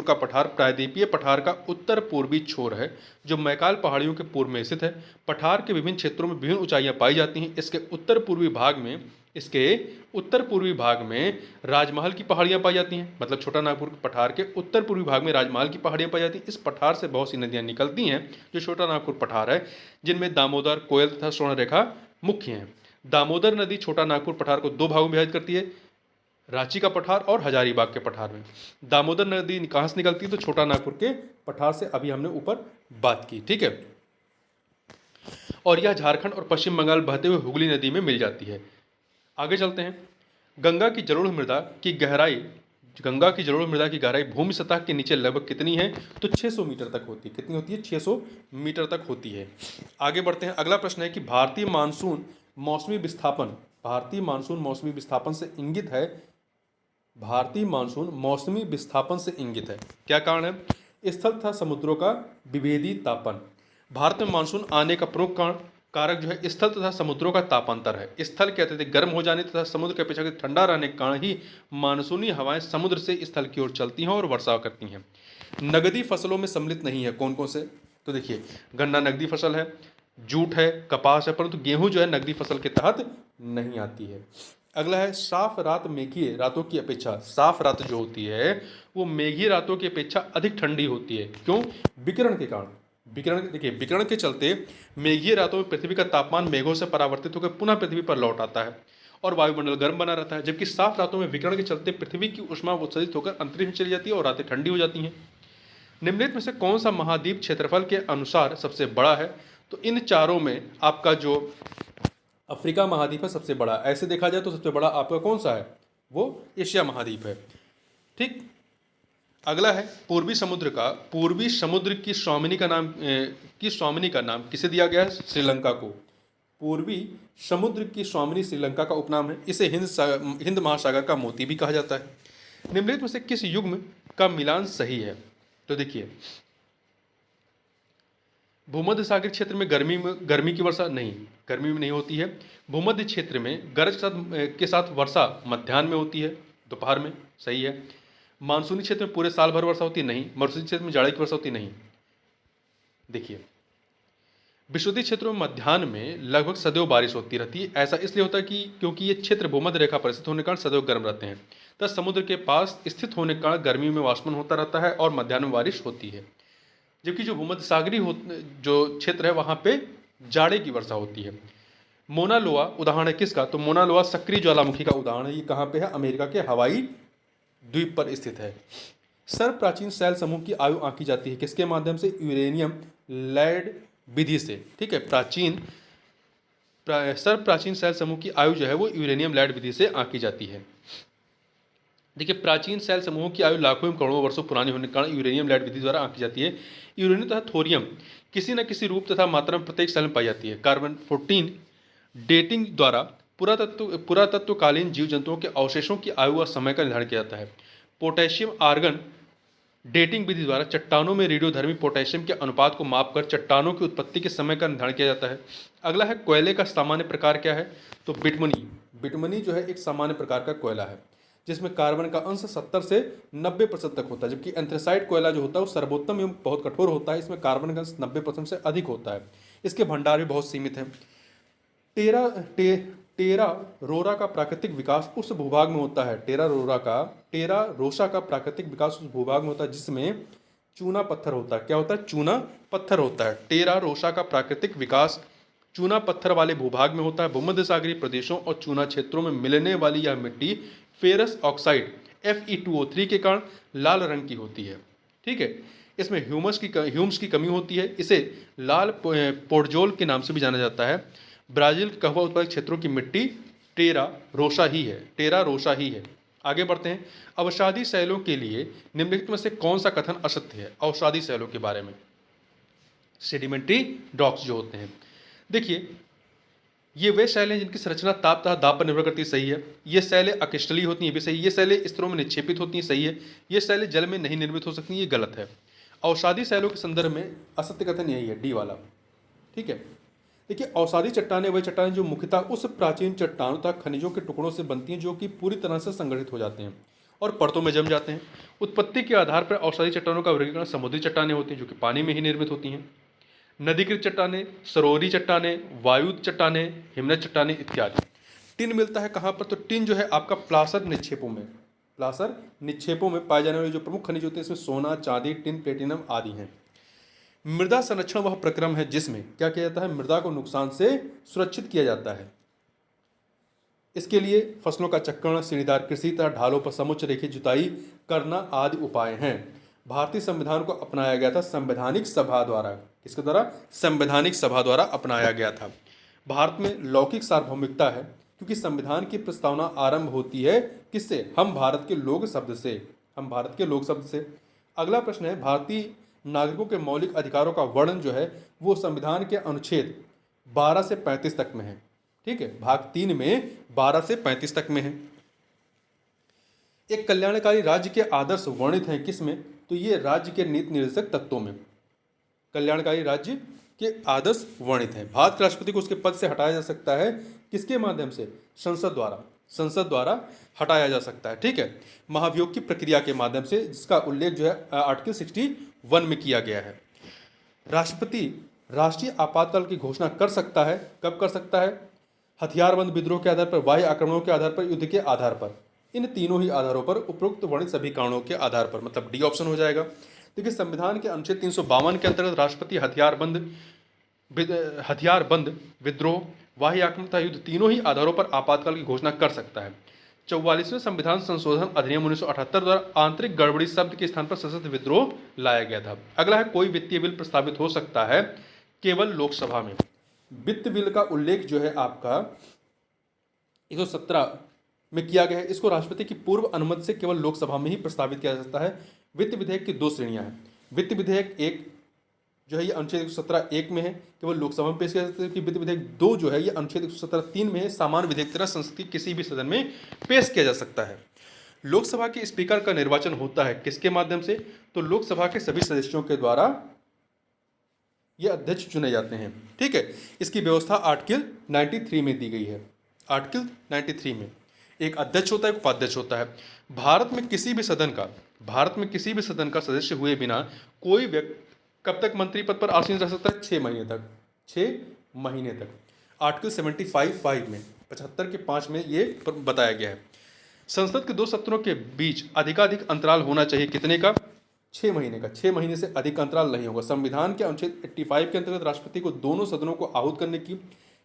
का पठार प्रायद्वीपीय पठार का उत्तर पूर्वी छोर है, जो मैकाल पहाड़ियों के पूर्व में स्थित है। पठार के विभिन्न क्षेत्रों में विभिन्न ऊंचाइयां पाई जाती हैं। इसके उत्तर पूर्वी भाग में राजमहल की पहाड़ियां पाई जाती हैं। मतलब छोटा नागपुर के पठार के उत्तर पूर्वी भाग में राजमहल की पहाड़ियां पाई जाती हैं। इस पठार से बहुत सी नदियां निकलती हैं जो छोटा नागपुर पठार है, जिनमें दामोदर, कोयल तथा स्वर्णरेखा मुख्य हैं। दामोदर नदी छोटा नागपुर पठार को दो भागों में विभाजित करती है, रांची का पठार और हजारीबाग के पठार में। दामोदर नदी कहाँ से निकलती है? तो छोटा नागपुर के पठार से, अभी हमने ऊपर बात की। ठीक है, और यह झारखंड और पश्चिम बंगाल बहते हुए हुगली नदी में मिल जाती है। आगे चलते हैं। गंगा की जलोढ़ मृदा की गहराई भूमि सतह के नीचे लगभग कितनी है? तो 600 मीटर तक होती है। कितनी होती है? 600 मीटर तक होती है। आगे बढ़ते हैं। अगला प्रश्न है कि भारतीय मानसून मौसमी विस्थापन से इंगित है। क्या कारण है? स्थल तथा समुद्रों का विभेदी तापन। भारत में मानसून आने का प्रमुख कारक जो है स्थल तथा समुद्रों का तापांतर है। स्थल के अत्यधिक गर्म हो जाने तथा समुद्र के अपेक्षाकृत ठंडा रहने के कारण ही मानसूनी हवाएं समुद्र से स्थल की ओर चलती हैं और वर्षा करती हैं। नगदी फसलों में सम्मिलित नहीं है। कौन कौन से? तो देखिए गन्ना नगदी फसल है, जूट है, कपास है, परंतु गेहूं जो है नगदी फसल के तहत नहीं आती है। अगला है साफ रात मेघीय रातों की अपेक्षा, साफ रात जो होती है वो मेघीय रातों की अपेक्षा अधिक ठंडी होती है। क्यों? विकिरण के कारण। विकिरण के चलते मेघीय रातों में पृथ्वी का तापमान मेघों से परावर्तित होकर पुनः पृथ्वी पर लौट आता है और वायुमंडल गर्म बना रहता है, जबकि साफ रातों में विकिरण के चलते पृथ्वी की ऊष्मा उत्सर्जित होकर अंतरिक्ष में चली जाती है और रातें ठंडी हो जाती हैं। निम्नलिखित में से कौन सा महाद्वीप क्षेत्रफल के अनुसार सबसे बड़ा है? तो इन चारों में आपका जो अफ्रीका महाद्वीप है सबसे बड़ा। ऐसे देखा जाए तो सबसे बड़ा आपका कौन सा है? वो एशिया महाद्वीप है। ठीक, अगला है पूर्वी समुद्र की स्वामिनी का नाम किसे दिया गया है? श्रीलंका को। पूर्वी समुद्र की स्वामिनी श्रीलंका का उपनाम है। इसे हिंद महासागर का मोती भी कहा जाता है। निम्नलिखित में से किस युग्म का मिलान सही है? तो देखिए भूमध्य सागर क्षेत्र में गर्मी की वर्षा गर्मी में नहीं होती है। भूमध्य क्षेत्र में गरज के साथ वर्षा मध्याह्न में होती है, दोपहर में। सही है। मानसूनी क्षेत्र में पूरे साल भर वर्षा होती नहीं। मरुस्थलीय क्षेत्र में जाड़े की वर्षा होती नहीं। देखिए विषुवतीय क्षेत्रों में मध्याह्न में लगभग सदैव बारिश होती रहती है। ऐसा इसलिए होता है कि क्योंकि ये क्षेत्र भूमध्य रेखा पर स्थित होने के कारण सदैव गर्म रहते हैं तथा समुद्र के पास स्थित होने के कारण गर्मी में वाष्पन होता रहता है और मध्याह्न में बारिश होती है। जबकि जो भूमध्य सागरीय जो क्षेत्र है वहाँ पे जाड़े की वर्षा होती है। मोना लोआ उदाहरण है किसका? तो मोना लोआ सक्रिय ज्वालामुखी का उदाहरण है। ये कहाँ पे है? अमेरिका के हवाई द्वीप पर स्थित है। सर्व प्राचीन शैल समूह की आयु आंकी जाती है किसके माध्यम से? यूरेनियम लैड विधि से। ठीक है, सर्व प्राचीन शैल समूह की आयु जो है वो यूरेनियम लैड विधि से आंकी जाती है। देखिए प्राचीन शैल समूहों की आयु लाखों एवं करोड़ों वर्षों पुरानी होने के कारण यूरेनियम लैड विधि द्वारा आंकी जाती है। यूरेनियम तथा थोरियम किसी न किसी रूप तथा मात्रा में प्रत्येक शैल में पाई जाती है। कार्बन 14 डेटिंग द्वारा पुरातत्वकालीन जीव जंतुओं के अवशेषों की आयु और समय का निर्धारण किया जाता है। पोटेशियम आर्गन डेटिंग विधि द्वारा चट्टानों में रेडियोधर्मी पोटेशियम के अनुपात को मापकर चट्टानों की उत्पत्ति के समय का निर्धारण किया जाता है। अगला है कोयले का सामान्य प्रकार क्या है? तो बिटमनी जो है एक सामान्य प्रकार का कोयला है जिसमें कार्बन का अंश 70 से 90% तक होता है, जबकि एंथ्रेसाइट कोयला जो होता है वो सर्वोत्तम एवं बहुत कठोर होता है। इसमें कार्बन का अंश 90% से अधिक होता है। इसके भंडार भी बहुत सीमित हैं। टेरा रोरा का प्राकृतिक विकास उस भूभाग में होता है, टेरा रोसा का प्राकृतिक विकास उस भूभाग में होता है जिसमें चूना पत्थर होता है। क्या होता है? चूना पत्थर होता है। टेरा रोसा का प्राकृतिक विकास चूना पत्थर वाले भूभाग में होता है। भूमध्य सागरीय प्रदेशों और चूना क्षेत्रों में मिलने वाली यह मिट्टी फेरस ऑक्साइड Fe2O3 के कारण लाल रंग की होती है। ठीक है, इसमें ह्यूमस की कमी होती है। इसे लाल पोडजोल के नाम से भी जाना जाता है। ब्राजील के कहवा उत्पादक क्षेत्रों की मिट्टी टेरा रोसा ही है। आगे बढ़ते हैं। अवसादी शैलों के लिए निम्नलिखित में से कौन सा कथन असत्य है? अवसादी शैलों के बारे में, सेडिमेंट्री रॉक्स जो होते हैं। देखिए, ये वे शैलें जिनकी संरचना ताप तथा दाब पर निर्भर करती है, सही है। ये शैलें अकिष्टलीय होती हैं, ये भी सही। ये शैलें स्तरों में निक्षेपित होती हैं, सही है। ये शैलें जल में नहीं निर्मित हो सकती, ये गलत है। अवसादी शैलों के संदर्भ में असत्य कथन यही है, डी वाला। ठीक है, देखिए, अवसादी चट्टानें वही चट्टानें जो मुख्यतः उस प्राचीन चट्टानों तथा खनिजों के टुकड़ों से बनती हैं जो कि पूरी तरह से संगठित हो जाते हैं और परतों में जम जाते हैं। उत्पत्ति के आधार पर अवसादी चट्टानों का वर्गीकरण समुद्री चट्टानें होती हैं जो कि पानी में ही निर्मित होती हैं, नदीकृत चट्टानें, सरोवरी चट्टानें, वायुद चट्टानें, हिमनद चट्टानें इत्यादि। टिन मिलता है कहाँ पर? तो टिन जो है आपका प्लासर निक्षेपों में पाए जाने वाले जो प्रमुख खनिज होते हैं, इसमें सोना, चांदी, टिन, प्लेटिनम आदि हैं। मृदा संरक्षण वह प्रक्रम है जिसमें क्या किया जाता है? मृदा को नुकसान से सुरक्षित किया जाता है। इसके लिए फसलों का चक्रण, सीढ़ीदार कृषि तथा ढालों पर समुच्च रेखीय जुताई करना आदि उपाय हैं। भारतीय संविधान को अपनाया गया था संवैधानिक सभा द्वारा। किसके द्वारा? संवैधानिक सभा द्वारा अपनाया गया था। भारत में लौकिक सार्वभौमिकता है क्योंकि संविधान की प्रस्तावना आरंभ होती है किससे? हम भारत के लोग शब्द से। अगला प्रश्न है, भारतीय नागरिकों के मौलिक अधिकारों का वर्णन जो है वो संविधान के अनुच्छेद 12 से 35 तक में है। ठीक है, भाग 3 में 12 से 35 तक में है। एक कल्याणकारी राज्य के आदर्श वर्णित हैं किसमें? तो ये राज्य के नीति निर्देशक तत्वों में कल्याणकारी राज्य के आदर्श वर्णित हैं। भारत के राष्ट्रपति को उसके पद से हटाया जा सकता है किसके माध्यम से? संसद द्वारा हटाया जा सकता है। ठीक है, महाभियोग की प्रक्रिया के माध्यम से, जिसका उल्लेख जो है आर्टिकल 61 में किया गया है। राष्ट्रपति राष्ट्रीय आपातकाल की घोषणा कर सकता है। कब कर सकता है? हथियारबंद विद्रोह के आधार पर, बाह्य आक्रमणों के आधार पर, युद्ध के आधार पर। इन तीनों ही आधारों पर, उपरोक्त वर्णित सभी कारणों के आधार पर, मतलब डी ऑप्शन हो जाएगा। देखिए, संविधान के अनुच्छेद 352 के अंतर्गत राष्ट्रपति हथियारबंद विद्रोह, बाह्य आक्रमण तथा युद्ध तीनों ही आधारों पर आपातकाल की घोषणा कर सकता है। 44वें संविधान संशोधन अधिनियम 1978 द्वारा आंतरिक गड़बड़ी शब्द के स्थान पर सशस्त्र विद्रोह लाया गया था। अगला है, कोई वित्तीय बिल प्रस्तावित हो सकता है केवल लोकसभा में। वित्त बिल का उल्लेख जो है आपका 117 में किया गया है। इसको राष्ट्रपति की पूर्व अनुमति से केवल लोकसभा में ही प्रस्तावित किया जा सकता है। वित्त विधेयक की 2 श्रेणियां हैं। वित्त विधेयक 1 जो है ये अनुच्छेद 117(1) में है, केवल लोकसभा में पेश किया जाता है। कि वित्त विधेयक 2 जो है ये अनुच्छेद 117(3) में है, सामान्य विधेयक तरह संसद के किसी भी सदन में पेश किया जा सकता है। लोकसभा के स्पीकर का निर्वाचन होता है किसके माध्यम से? तो लोकसभा के सभी सदस्यों के द्वारा ये अध्यक्ष चुने जाते हैं। ठीक है, इसकी व्यवस्था आर्टिकल 93 में दी गई है। आर्टिकल 93 में एक अध्यक्ष होता है, एक उपाध्यक्ष होता है। भारत में किसी भी सदन का सदस्य हुए बिना कोई व्यक्ति कब तक मंत्री पद पर आसीन रह सकता है? 6 महीने तक। 6 महीने तक आर्टिकल 75(5) में 75 के 5 में ये बताया गया है। संसद के 2 सत्रों के बीच अधिकाधिक अंतराल होना चाहिए कितने का? 6 महीने का। 6 महीने से अधिक अंतराल नहीं होगा। संविधान के अनुच्छेद 85 के अंतर्गत राष्ट्रपति को दोनों सदनों को आहूत करने की,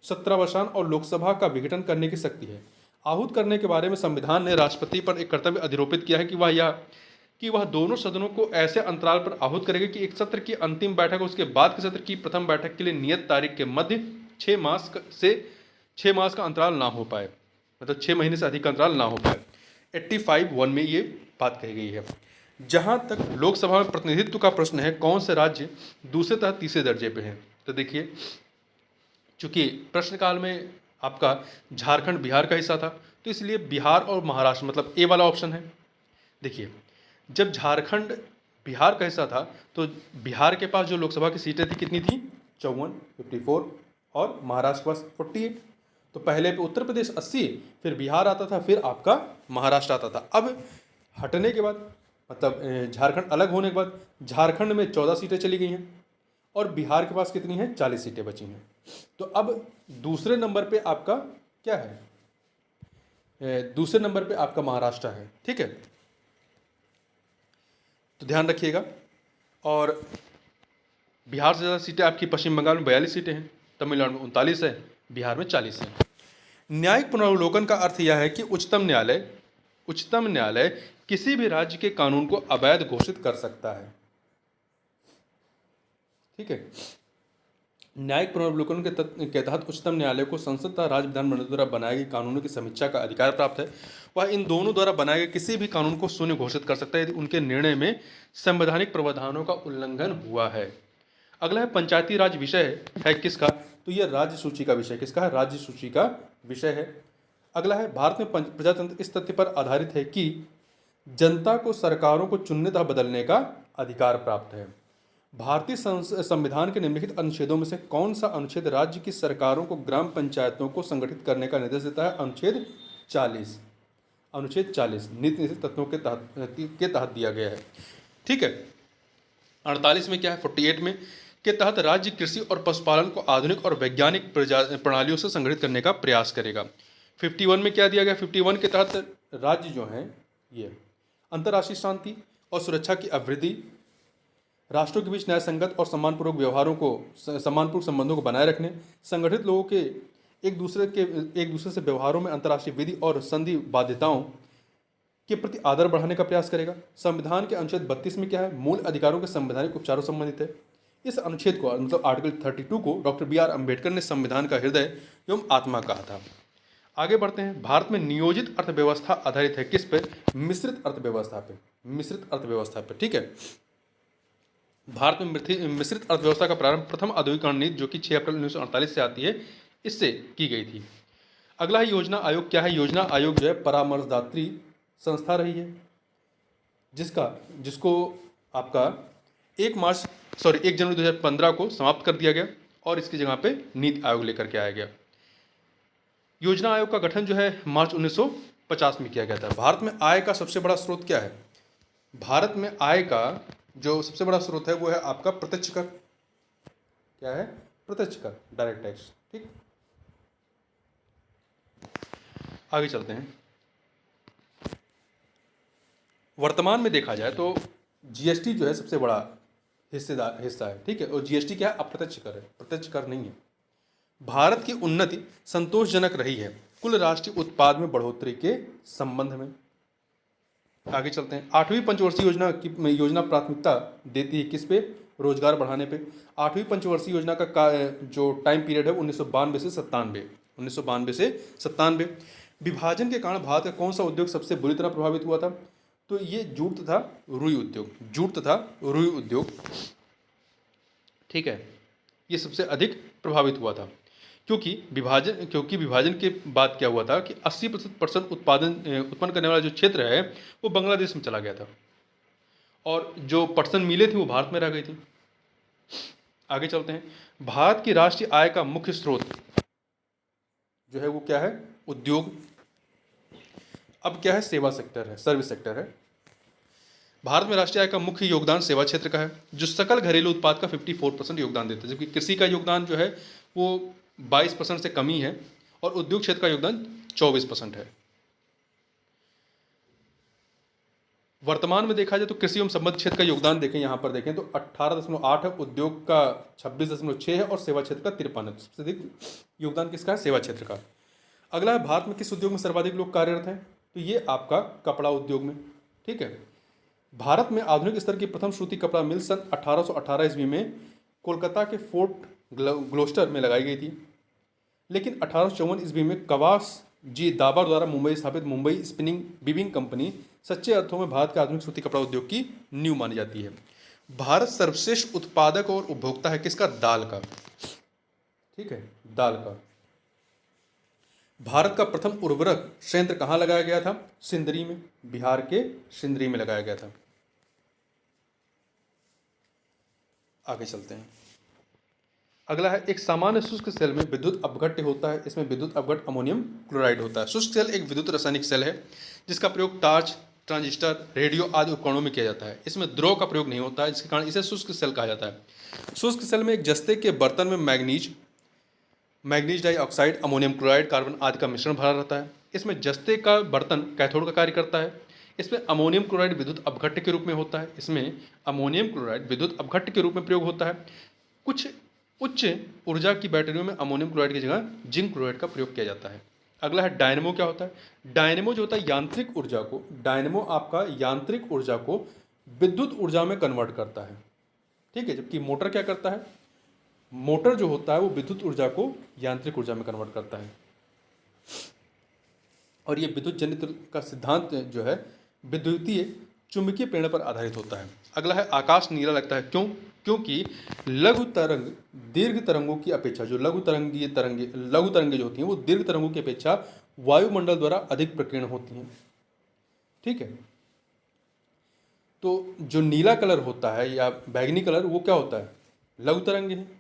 सत्रावसान और लोकसभा का विघटन करने की शक्ति है। आहूत करने के बारे में संविधान ने राष्ट्रपति पर एक कर्तव्य अधिरोपित किया है कि वह दोनों सदनों को ऐसे अंतराल पर आहूत करेगा कि एक सत्र की अंतिम बैठक और उसके बाद के सत्र की प्रथम बैठक के लिए नियत तारीख के मध्य 6 मास का अंतराल ना हो पाए, मतलब 6 महीने से अधिक का अंतराल ना हो पाए। 85(1) में ये बात कही गई है। जहां तक लोकसभा में प्रतिनिधित्व का प्रश्न है, कौन से राज्य दूसरे तथा तीसरे दर्जे पे हैं? तो देखिए, चूंकि प्रश्नकाल में आपका झारखंड बिहार का हिस्सा था, तो इसलिए बिहार और महाराष्ट्र, मतलब ए वाला ऑप्शन है। देखिए, जब झारखंड बिहार का हिस्सा था तो बिहार के पास जो लोकसभा की सीटें थी कितनी थी? 54 और महाराष्ट्र के पास 48। तो पहले पे उत्तर प्रदेश 80, फिर बिहार आता था, फिर आपका महाराष्ट्र आता था। अब हटने के बाद, मतलब झारखंड अलग होने के बाद झारखंड में 14 सीटें चली गई हैं और बिहार के पास कितनी हैं? 40 सीटें बची हैं। तो अब दूसरे नंबर पे आपका क्या है, दूसरे नंबर पे आपका महाराष्ट्र है। ठीक है, तो ध्यान रखिएगा। और बिहार से ज़्यादा सीटें आपकी पश्चिम बंगाल में 42 सीटें हैं, तमिलनाडु में 39 है, बिहार में 40 है। न्यायिक पुनर्वलोकन का अर्थ यह है कि उच्चतम न्यायालय किसी भी राज्य के कानून को अवैध घोषित कर सकता है। ठीक है, न्यायिक पुनर्वलोकन के तहत उच्चतम न्यायालय को संसद तथा राज्य विधानमंडल द्वारा बनाए गए कानूनों की समीक्षा का अधिकार प्राप्त है। वह इन दोनों द्वारा बनाए गए किसी भी कानून को शून्य घोषित कर सकता है यदि उनके निर्णय में संवैधानिक प्रावधानों का उल्लंघन हुआ है। अगला है पंचायती राज विषय है किसका, तो यह राज्य सूची का विषय, किसका है, राज्य सूची का विषय है। अगला है भारत में प्रजातंत्र इस तथ्य पर आधारित है कि जनता को सरकारों को चुनने तथा बदलने का अधिकार प्राप्त है। भारतीय संविधान के निम्नलिखित अनुच्छेदों में से कौन सा अनुच्छेद राज्य की सरकारों को ग्राम पंचायतों को संगठित करने का निर्देश देता है, अनुच्छेद 40। अनुच्छेद 40 नीति निषेध तत्वों के तहत दिया गया है। ठीक है, 48 में क्या है, 48 में के तहत राज्य कृषि और पशुपालन को आधुनिक और वैज्ञानिक प्रणालियों से संगठित करने का प्रयास करेगा। 51 में क्या दिया गया, 51 के तहत राज्य जो हैं ये अंतर्राष्ट्रीय शांति और सुरक्षा की अभिवृद्धि, राष्ट्रों के बीच न्याय संगत और सम्मानपूर्वक संबंधों को बनाए रखने, संगठित लोगों के एक दूसरे से व्यवहारों में अंतर्राष्ट्रीय विधि और संधि बाध्यताओं के प्रति आदर बढ़ाने का प्रयास करेगा। संविधान के अनुच्छेद 32 में क्या है, मूल अधिकारों के संवैधानिक उपचारों से संबंधित है। इस अनुच्छेद को मतलब आर्टिकल 32 को डॉक्टर बी आर अम्बेडकर ने संविधान का हृदय एवं आत्मा कहा था। आगे बढ़ते हैं, भारत में नियोजित अर्थव्यवस्था आधारित है किस पे, मिश्रित अर्थव्यवस्था पे, मिश्रित अर्थव्यवस्था पे। ठीक है, भारत में मिश्रित अर्थव्यवस्था का प्रारंभ प्रथम औद्योगिकरण नीति जो कि 6 अप्रैल 1948 से आती है, इससे की गई थी। अगला है योजना आयोग। क्या है, योजना आयोग जो है परामर्शदात्री संस्था रही है जिसको आपका 1 जनवरी 2015 को समाप्त कर दिया गया और इसकी जगह पे नीति आयोग लेकर के आया गया। योजना आयोग का गठन जो है मार्च 1950 में किया गया था। भारत में आय का सबसे बड़ा स्रोत क्या है, भारत में आय का जो सबसे बड़ा स्रोत है वो है आपका प्रत्यक्ष कर। क्या है, प्रत्यक्ष कर, डायरेक्ट टैक्स। ठीक, आगे चलते हैं। वर्तमान में देखा जाए तो जीएसटी जो है सबसे बड़ा हिस्सा है। ठीक है, और जीएसटी क्या है, अप्रत्यक्ष कर है, प्रत्यक्ष कर नहीं है। भारत की उन्नति संतोषजनक रही है कुल राष्ट्रीय उत्पाद में बढ़ोतरी के संबंध में। आगे चलते हैं। 8वीं पंचवर्षीय योजना प्राथमिकता देती है किस पे, रोजगार बढ़ाने पे। 8वीं पंचवर्षीय योजना का जो टाइम पीरियड है 1992 से 97। विभाजन के कारण भारत का कौन सा उद्योग सबसे बुरी तरह प्रभावित हुआ था, तो ये जूट तथा रुई उद्योग। ठीक है, ये सबसे अधिक प्रभावित हुआ था क्योंकि विभाजन के बाद क्या हुआ था कि 80% उत्पन्न करने वाला जो क्षेत्र है वो बांग्लादेश में चला गया था और जो पटसन मिलें थी वो भारत में रह गई थी। आगे चलते हैं। भारत की राष्ट्रीय आय का मुख्य स्रोत जो है वो क्या है, उद्योग। अब क्या है, सेवा सेक्टर है, सर्विस सेक्टर है। भारत में राष्ट्रीय आय का मुख्य योगदान सेवा क्षेत्र का है जो सकल घरेलू उत्पाद का 54% योगदान देता है, जबकि कृषि का योगदान जो है वो 22% से कम ही है और उद्योग क्षेत्र का योगदान 24% है। वर्तमान में देखा जाए तो कृषि एवं संबद्ध क्षेत्र का योगदान देखें, यहाँ पर देखें तो 18.8 है, उद्योग का 26.6 है और सेवा क्षेत्र का 53 है। सबसे अधिक योगदान किसका है, सेवा क्षेत्र का। अगला है, भारत में किस उद्योग में सर्वाधिक लोग कार्यरत हैं, तो ये आपका कपड़ा उद्योग में। ठीक है, भारत में आधुनिक स्तर की प्रथम सूती कपड़ा मिल सन 1818 ईस्वी में कोलकाता के फोर्ट ग्लोस्टर में लगाई गई थी, लेकिन 1854 ईस्वी में कवास जी दाबर द्वारा मुंबई स्थापित मुंबई स्पिनिंग वीविंग कंपनी सच्चे अर्थों में भारत के आधुनिक सूती कपड़ा उद्योग की नींव मानी जाती है। भारत सर्वश्रेष्ठ उत्पादक और उपभोक्ता है किसका, दाल का। ठीक है, दाल का। भारत का प्रथम उर्वरक संयंत्र कहाँ लगाया गया था, सिंदरी में, बिहार के सिंदरी में लगाया गया था। आगे चलते हैं। अगला है, एक सामान्य शुष्क सेल में विद्युत अपघट्य होता है, इसमें विद्युत अपघट्य अमोनियम क्लोराइड होता है। शुष्क सेल एक विद्युत रासायनिक सेल है जिसका प्रयोग टार्च, ट्रांजिस्टर, रेडियो आदि उपकरणों में किया जाता है। इसमें द्रव का प्रयोग नहीं होता है, जिसके कारण इसे शुष्क सेल कहा जाता है। शुष्क सेल में एक जस्ते के बर्तन में manganese manganese dioxide, ammonium chloride, carbon आदि का मिश्रण भरा रहता है। इसमें जस्ते का बर्तन कैथोड का कार्य करता है। इसमें अमोनियम क्लोराइड विद्युत अपघट्य के रूप में होता है। इसमें अमोनियम क्लोराइड विद्युत अपघट्य के रूप में प्रयोग होता है। कुछ उच्च ऊर्जा की बैटरियों में अमोनियम क्लोराइड की जगह जिंक क्लोराइड का प्रयोग किया जाता है। अगला है डायनेमो। क्या होता है डायनेमो? जो होता है यांत्रिक ऊर्जा को, डायनेमो आपका यांत्रिक ऊर्जा को विद्युत ऊर्जा में कन्वर्ट करता है। ठीक है, जबकि मोटर क्या करता है? मोटर जो होता है वो विद्युत ऊर्जा को यांत्रिक ऊर्जा में कन्वर्ट करता है। और ये विद्युत जनित्र का सिद्धांत जो है विद्युतीय चुंबकीय प्रेरण पर आधारित होता है। अगला है आकाश नीला लगता है। क्यों? क्योंकि लघु तरंग दीर्घ तरंगों की अपेक्षा, जो लघु तरंगे जो होती हैं वो दीर्घ तरंगों की अपेक्षा वायुमंडल द्वारा अधिक प्रकीर्ण होती हैं। ठीक है, तो जो नीला कलर होता है या बैगनी कलर वो क्या होता है? लघु तरंगे हैं,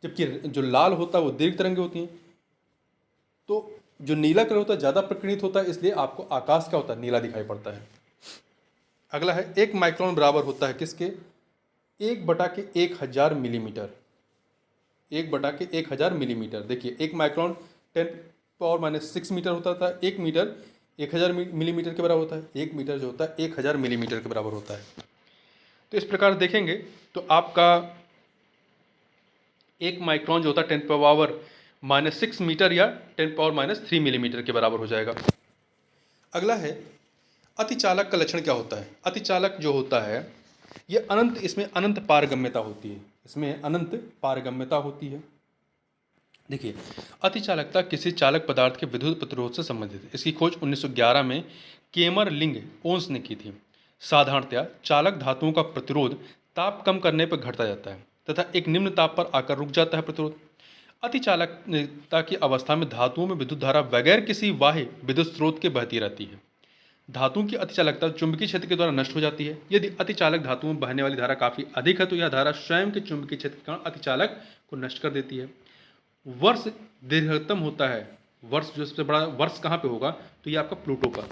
जबकि जो लाल होता है वो दीर्घ तरंगे होती हैं। तो जो नीला कलर होता है ज़्यादा प्रकीर्णित होता है, इसलिए आपको आकाश क्या होता है? नीला दिखाई पड़ता है। अगला है 1 माइक्रोन बराबर होता है किसके? 1/1000 मिलीमीटर। 1/1000 मिलीमीटर। देखिए 1 माइक्रोन 10⁻⁶ मीटर होता था। 1 मीटर 1000 मिलीमीटर के बराबर होता है। 1 मीटर जो होता है 1000 मिलीमीटर के बराबर होता है। तो इस प्रकार देखेंगे तो आपका 1 माइक्रोन जो होता है 10⁻⁻6 मीटर या 10⁻³ मिलीमीटर के बराबर हो जाएगा। अगला है अतिचालक का लक्षण क्या होता है? अतिचालक जो होता है ये इसमें अनंत पारगम्यता होती है। इसमें अनंत पारगम्यता होती है। देखिए अतिचालकता किसी चालक पदार्थ के विद्युत प्रतिरोध से संबंधित है। इसकी खोज 1911 में केमर लिंग ओन्स ने की थी। साधारणतया चालक धातुओं का प्रतिरोध ताप कम करने पर घटता जाता है तथा एक निम्न ताप पर आकर रुक जाता है प्रतिरोध। अतिचालकता की अवस्था में धातुओं में विद्युत धारा बगैर किसी बाह्य विद्युत स्रोत के बहती रहती है। धातुओं की अतिचालकता चुंबकीय क्षेत्र के द्वारा नष्ट हो जाती है। यदि अतिचालक धातुओं में बहने वाली धारा काफ़ी अधिक है तो यह धारा स्वयं के चुंबकीय क्षेत्र के कारण अतिचालक को नष्ट कर देती है। वर्ष दीर्घतम होता है। वर्ष जो सबसे बड़ा वर्ष कहाँ पे होगा? तो ये आपका प्लूटो पर।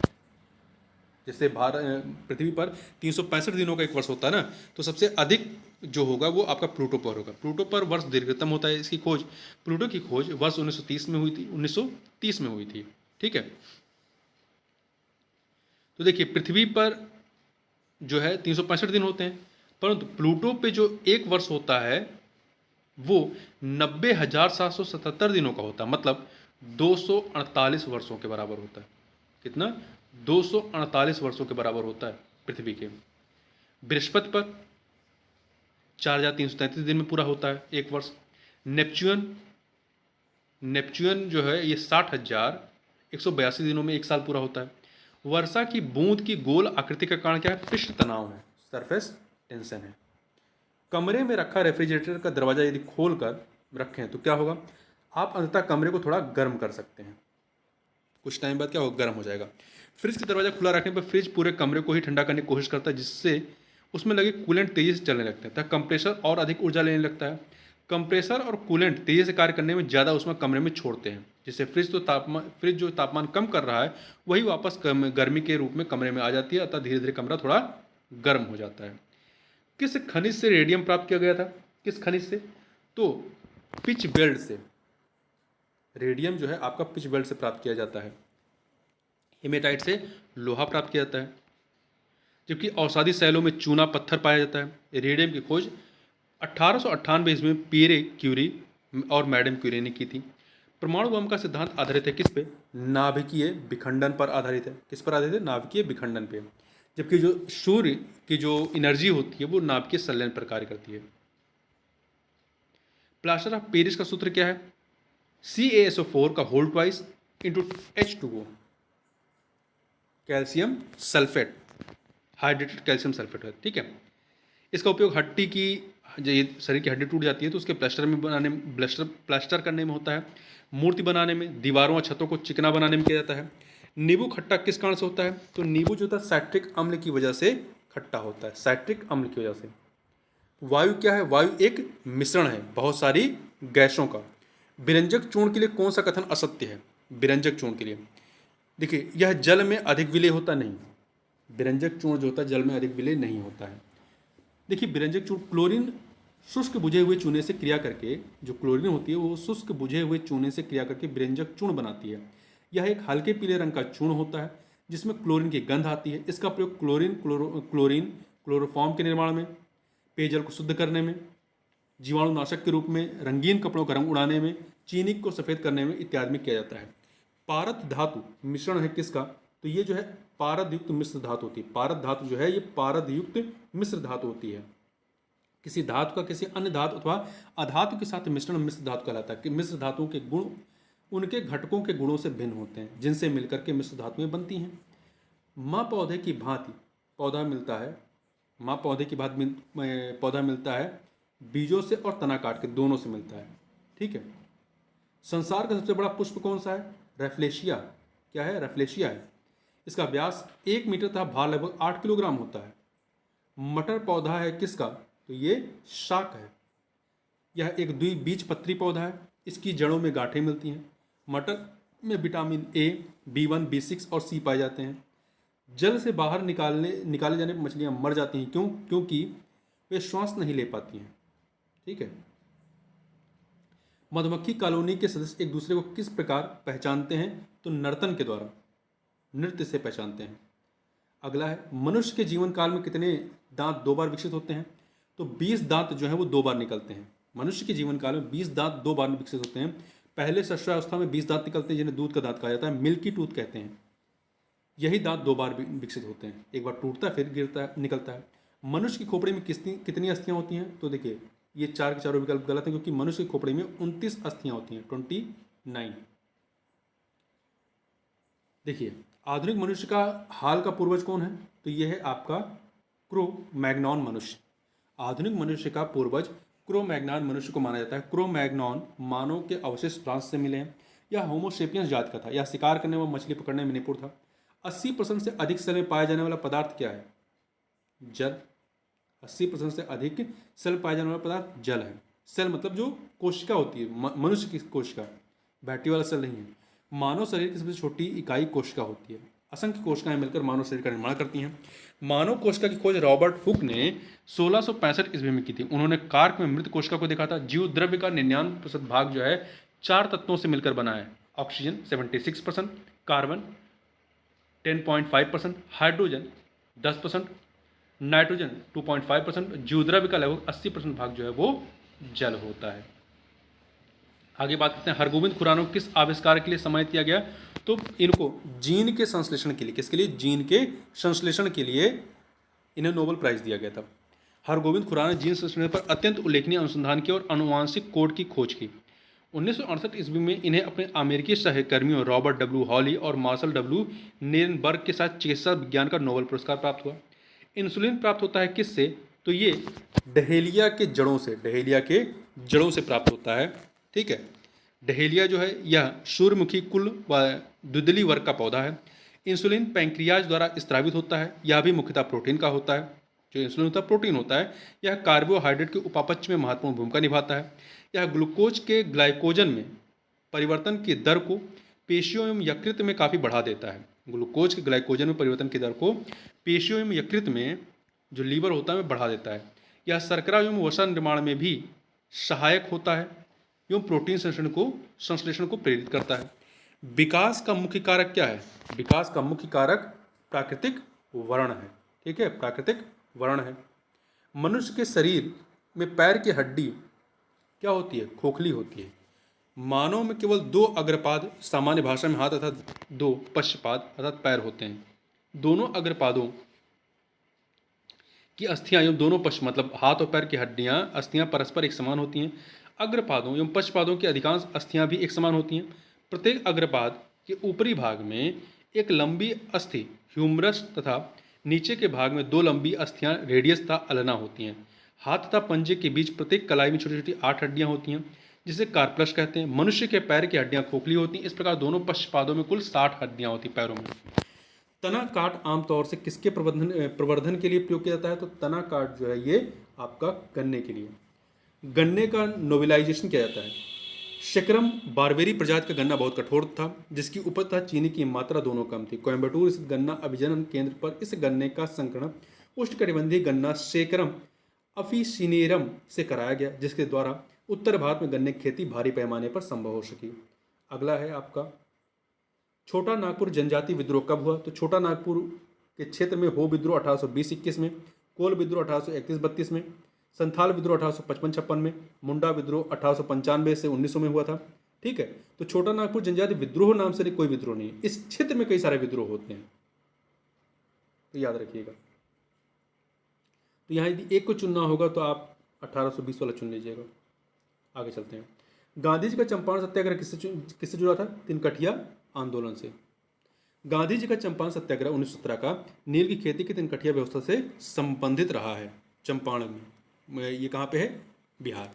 जैसे पृथ्वी पर 365 दिनों का एक वर्ष होता है ना, तो सबसे अधिक जो होगा वो आपका प्लूटो पर होगा। प्लूटो पर वर्ष दीर्घतम होता है। इसकी खोज, प्लूटो की खोज वर्ष 1930 में हुई थी। 1930 में हुई थी। ठीक है, तो देखिए पृथ्वी पर जो है 365 दिन होते हैं, परंतु प्लूटो पे जो एक वर्ष होता है वो 90,777 दिनों का होता है। मतलब 248 वर्षों के बराबर होता है। कितना? 248 वर्षों के बराबर होता है पृथ्वी के। बृहस्पति पर 4,333 दिन में पूरा होता है एक वर्ष। नेपच्यून जो है ये 60,182 दिनों में एक साल पूरा होता है। वर्षा की बूंद की गोल आकृति का कारण क्या है? पृष्ठ तनाव है, सरफेस टेंशन है। कमरे में रखा रेफ्रिजरेटर का दरवाज़ा यदि खोल कर रखें तो क्या होगा? आप अंततः कमरे को थोड़ा गर्म कर सकते हैं। कुछ टाइम बाद क्या होगा? गर्म हो जाएगा। फ्रिज का दरवाज़ा खुला रखने पर फ्रिज पूरे कमरे को ही ठंडा करने की कोशिश करता है, जिससे उसमें लगे कूलेंट तेज़ी से चलने लगते हैं तथा कंप्रेसर और अधिक ऊर्जा लेने लगता है। कंप्रेसर और कूलेंट तेज़ी से कार्य करने में ज़्यादा ऊष्मा कमरे में छोड़ते हैं, जिससे फ्रिज जो तापमान कम कर रहा है वही वापस गर्मी के रूप में कमरे में आ जाती है, अतः धीरे धीरे कमरा थोड़ा गर्म हो जाता है। किस खनिज से रेडियम प्राप्त किया गया था? किस खनिज से? तो पिच बेल्ट से। रेडियम जो है आपका पिच बेल्ट से प्राप्त किया जाता है। हेमेटाइट से लोहा प्राप्त किया जाता है। जबकि औषधि शैलों में चूना पत्थर पाया जाता है। रेडियम की खोज 1898 ईस्वी में पियरे क्यूरी और मैडम क्यूरी ने की थी। परमाणु बम का सिद्धांत आधारित है किस पे? नाभिकीय विखंडन पर आधारित है। किस पर आधारित है? नाभिकीय विखंडन पे। जबकि जो सूर्य की जो एनर्जी होती है वो नाभिकीय संलयन पर कार्य करती है। प्लास्टर ऑफ पेरिस का सूत्र क्या है? CaSO4 का whole twice into H2O, calcium sulphate, hydrated calcium sulphate है। ठीक है, इसका उपयोग हड्डी की, शरीर की हड्डी टूट जाती है तो उसके प्लास्टर करने में होता है। मूर्ति बनाने में, दीवारों और छतों को चिकना बनाने में किया जाता है। नींबू खट्टा किस कारण से होता है? तो नींबू जो होता है साइट्रिक अम्ल की वजह से खट्टा होता है। साइट्रिक अम्ल की वजह से। वायु क्या है? वायु एक मिश्रण है बहुत सारी गैसों का। विरंजक चूर्ण के लिए कौन सा कथन असत्य है? विरंजक चूर्ण के लिए देखिए यह जल में अधिक विलय होता नहीं। विरंजक चूर्ण जो होता है जल में अधिक विलय नहीं होता है। देखिए विरंजक चूर्ण क्लोरीन शुष्क बुझे हुए चूने से क्रिया करके, जो क्लोरीन होती है वो शुष्क बुझे हुए चूने से क्रिया करके व्यंजक चूर्ण बनाती है। यह एक हल्के पीले रंग का चूर्ण होता है जिसमें क्लोरीन की गंध आती है। इसका प्रयोग क्लोरीन क्लोरोफॉर्म के निर्माण में, पेयजल को शुद्ध करने में, जीवाणुनाशक के रूप में, रंगीन कपड़ों का रंग उड़ाने में, चीनी को सफ़ेद करने में इत्यादि में किया जाता है। पारद धातु मिश्रण है किसका? तो ये जो है पारद युक्त मिश्र धातु होती है। पारद धातु जो है ये पारद युक्त मिश्र धातु होती है। किसी धातु का किसी अन्य धातु अथवा अधातु के साथ मिश्रण मिश्र धातु कहलाता है। कि मिश्र धातुओं के गुण उनके घटकों के गुणों से भिन्न होते हैं जिनसे मिलकर के मिश्र धातुएं बनती हैं। माँ पौधे की भांति पौधा मिलता है, माँ पौधे की भांति पौधा मिलता है बीजों से और तना काट के, दोनों से मिलता है। ठीक है। संसार का सबसे बड़ा पुष्प कौन सा है? रेफ्लेशिया। क्या है? रेफ्लेशिया है। इसका व्यास 1 मीटर तथा भार लगभग 8 किलोग्राम होता है। मटर पौधा है किसका? तो ये शाक है। यह एक द्विबीजपत्री पौधा है। इसकी जड़ों में गांठें मिलती हैं। मटर में विटामिन ए, B1, B6 और C पाए जाते हैं। जल से बाहर निकाले जाने पर मछलियाँ मर जाती हैं। क्यों? क्योंकि वे श्वास नहीं ले पाती हैं। ठीक है। मधुमक्खी कॉलोनी के सदस्य एक दूसरे को किस प्रकार पहचानते हैं? तो नर्तन के द्वारा, नृत्य से पहचानते हैं। अगला है, मनुष्य के जीवन काल में कितने दांत 2 बार विकसित होते हैं? तो 20 दांत जो है वो 2 बार निकलते हैं। मनुष्य के जीवन काल में 20 दांत 2 बार विकसित होते हैं। पहले शस्त्रावस्था में 20 दांत निकलते हैं जिन्हें दूध का दांत कहा जाता है, मिल्की टूथ कहते हैं। यही दांत 2 बार विकसित होते हैं, एक बार टूटता है फिर गिरता है, निकलता है। मनुष्य की खोपड़ी में कितनी अस्थियां होती हैं? तो देखिए ये 4 के चारों विकल्प गलत हैं क्योंकि मनुष्य की खोपड़ी में 29 अस्थियां होती हैं, 29। देखिए आधुनिक मनुष्य का हाल का पूर्वज कौन है? तो यह है आपका क्रो-मैग्नॉन मनुष्य। आधुनिक मनुष्य का पूर्वज क्रो-मैग्नॉन मनुष्य को माना जाता है। क्रो-मैग्नॉन मानव के अवशेष फ्रांस से मिले हैं। यह होमोसेपियंस जात का था। यह शिकार करने व मछली पकड़ने में निपुण था। 80% से अधिक सेल में पाया जाने वाला पदार्थ क्या है? जल। 80% से अधिक सेल पाया जाने वाला पदार्थ जल है। सेल मतलब जो कोशिका होती है, मनुष्य की कोशिका, बैटरी वाला सेल नहीं है। मानव शरीर की सबसे छोटी इकाई कोशिका होती है। असंख्य कोशिकाएं मिलकर मानव शरीर का निर्माण करती हैं। मानव कोशिका की खोज रॉबर्ट हुक ने 1665 ईस्वी में की थी। उन्होंने कार्क में मृत कोशिका को देखा था। जीव द्रव्य का 99% भाग जो है 4 तत्वों से मिलकर बना है। ऑक्सीजन 76%, कार्बन 10.5%, हाइड्रोजन 10%, नाइट्रोजन 2.5%, जीवद्रव्य का लगभग 80% भाग जो है वो जल होता है। आगे बात करते हैं, हरगोविंद खुराना को किस आविष्कार के लिए सम्मानित किया गया? तो इनको जीन के संश्लेषण के लिए, किसके लिए? जीन के संश्लेषण के लिए इन्हें नोबेल प्राइज दिया गया था। हरगोविंद खुराना ने जीन संश्लेषण पर अत्यंत उल्लेखनीय अनुसंधान किया और आनुवांशिक कोड की खोज की। 1968 ईस्वी में इन्हें अपने अमेरिकी सहकर्मियों रॉबर्ट डब्ल्यू हॉली और मार्शल डब्ल्यू नीरेनबर्ग के साथ चिकित्सा विज्ञान का नोबेल पुरस्कार प्राप्त हुआ। इंसुलिन प्राप्त होता है किससे? तो ये डहेलिया के जड़ों से, डहेलिया के जड़ों से प्राप्त होता है। ठीक है। डहेलिया जो है यह सूर्यमुखी कुल व द्विदली वर्ग का पौधा है। इंसुलिन पैंक्रियाज द्वारा स्त्रावित होता है। यह भी मुख्यतः प्रोटीन का होता है। जो इंसुलिन होता है प्रोटीन होता है। यह कार्बोहाइड्रेट के उपापचय में महत्वपूर्ण भूमिका निभाता है। यह ग्लूकोज के ग्लाइकोजन में परिवर्तन की दर को पेशियों एवं यकृत में काफ़ी बढ़ा देता है। ग्लूकोज के ग्लाइकोजन में परिवर्तन की दर को पेशियों एवं यकृत में, जो लीवर होता है, में बढ़ा देता है। यह शर्करा एवं वसा निर्माण में भी सहायक होता है एवं प्रोटीन संश्लेषण को प्रेरित करता है। विकास का मुख्य कारक क्या है? विकास का मुख्य कारक प्राकृतिक वर्ण है। ठीक है, प्राकृतिक वर्ण है। मनुष्य के शरीर में पैर की हड्डी क्या होती है? खोखली होती है। मानव में केवल 2 अग्रपाद, सामान्य भाषा में हाथ अर्थात 2 पश्चपाद अर्थात पैर होते हैं। दोनों अग्रपादों की अस्थियां एवं दोनों पश्च मतलब हाथ और पैर की हड्डियां, अस्थियां परस्पर एक समान होती हैं। अग्रपादों एवं पश्चपादों की अधिकांश अस्थियां भी एक समान होती हैं। प्रत्येक अग्रपाद के ऊपरी भाग में एक लंबी अस्थि ह्यूमरस तथा नीचे के भाग में 2 लंबी अस्थियां रेडियस तथा अल्ना होती हैं। हाथ तथा पंजे के बीच प्रत्येक कलाई में छोटी छोटी 8 हड्डियां होती हैं जिसे कार्पल्स कहते हैं। मनुष्य के पैर की हड्डियां खोखली होती हैं। इस प्रकार दोनों पश्चपादों में कुल 60 हड्डियां होती पैरों में। तना काट आमतौर से किसके प्रवर्धन के लिए प्रयोग किया जाता है? तो तना काट जो है ये आपका गन्ने के लिए, गन्ने का नोवेलाइजेशन किया जाता है। शकरम बारबेरी प्रजाति का गन्ना बहुत कठोर था जिसकी उपज तथा चीनी की मात्रा दोनों कम थी। कोयम्बटूर स्थित गन्ना अभिजनन केंद्र पर इस गन्ने का संकरण उष्णकटिबंधीय गन्ना शेकरम अफिसिनेरम से कराया गया, जिसके द्वारा उत्तर भारत में गन्ने की खेती भारी पैमाने पर संभव हो सकी। अगला है आपका छोटा नागपुर जनजाति विद्रोह कब हुआ? तो छोटा नागपुर के क्षेत्र में हो विद्रोह 1820-21 में, कोल विद्रोह 1831-32 में, संथाल विद्रोह 1855-56 में, मुंडा विद्रोह 1895 से 1900 में हुआ था। ठीक है, तो छोटा नागपुर जनजाति विद्रोह नाम से कोई विद्रोह नहीं है, इस क्षेत्र में कई सारे विद्रोह होते हैं, तो याद रखिएगा। तो यहाँ यदि एक को चुनना होगा तो आप 1820 वाला चुन लीजिएगा। आगे चलते हैं। गांधी जी का चंपारण सत्याग्रह किससे जुड़ा था? तिनकठिया आंदोलन से। गांधी जी का चंपारण सत्याग्रह 1917 का नील की खेती की तिनकठिया व्यवस्था से संबंधित रहा है। चंपारण में ये कहाँ पे है? बिहार।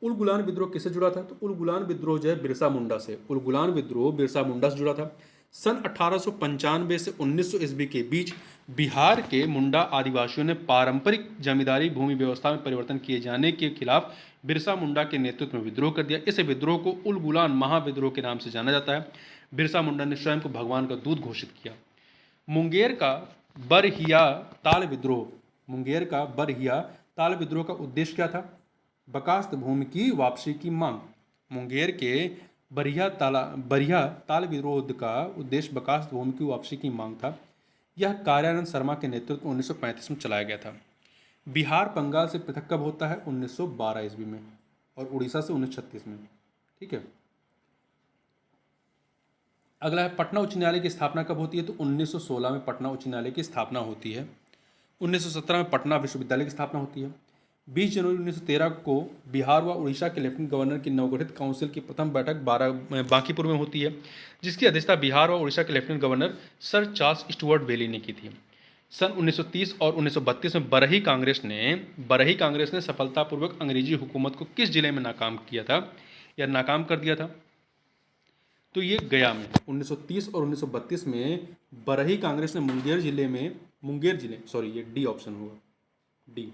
उलगुलान विद्रोह किससे जुड़ा था? तो उलगुलान विद्रोह जो है बिरसा मुंडा से, उलगुलान विद्रोह बिरसा मुंडा से जुड़ा था। सन 1895 से 1900 ईस्वी के बीच बिहार के मुंडा आदिवासियों ने पारंपरिक जमींदारी भूमि व्यवस्था में परिवर्तन किए जाने के खिलाफ बिरसा मुंडा के नेतृत्व में विद्रोह कर दिया। इस विद्रोह को उलगुलान महाविद्रोह के नाम से जाना जाता है। बिरसा मुंडा ने स्वयं को भगवान का दूत घोषित किया। मुंगेर का बरहिया ताल विद्रोह, मुंगेर का बरहिया ताल विद्रोह का उद्देश्य क्या था? बकास्त भूमि की वापसी की मांग। मुंगेर के बरहिया ताल विरोध का उद्देश्य बकास्त भूमि की वापसी की मांग था। यह कार्यानंद शर्मा के नेतृत्व में 1935 में चलाया गया था। बिहार बंगाल से पृथक कब होता है? 1912 ईस्वी में, और उड़ीसा से 1936 में। ठीक है, अगला है पटना उच्च न्यायालय की स्थापना कब होती है? तो 1916 में पटना उच्च न्यायालय की स्थापना होती है। 1917 में पटना विश्वविद्यालय की स्थापना होती है। 20 जनवरी 1913 को बिहार व उड़ीसा के लेफ्टिनेंट गवर्नर की नवगठित काउंसिल की प्रथम बैठक बांकीपुर में होती है, जिसकी अध्यक्षता बिहार व उड़ीसा के lieutenant governor sir Charles Stuart Bayley ने की थी। सन 1930 और 1932 में बरही कांग्रेस ने सफलतापूर्वक अंग्रेजी हुकूमत को किस जिले में नाकाम किया था या नाकाम कर दिया था? तो ये गया में। 1930 और 1932 में बरही कांग्रेस ने ये डी ऑप्शन होगा, डी,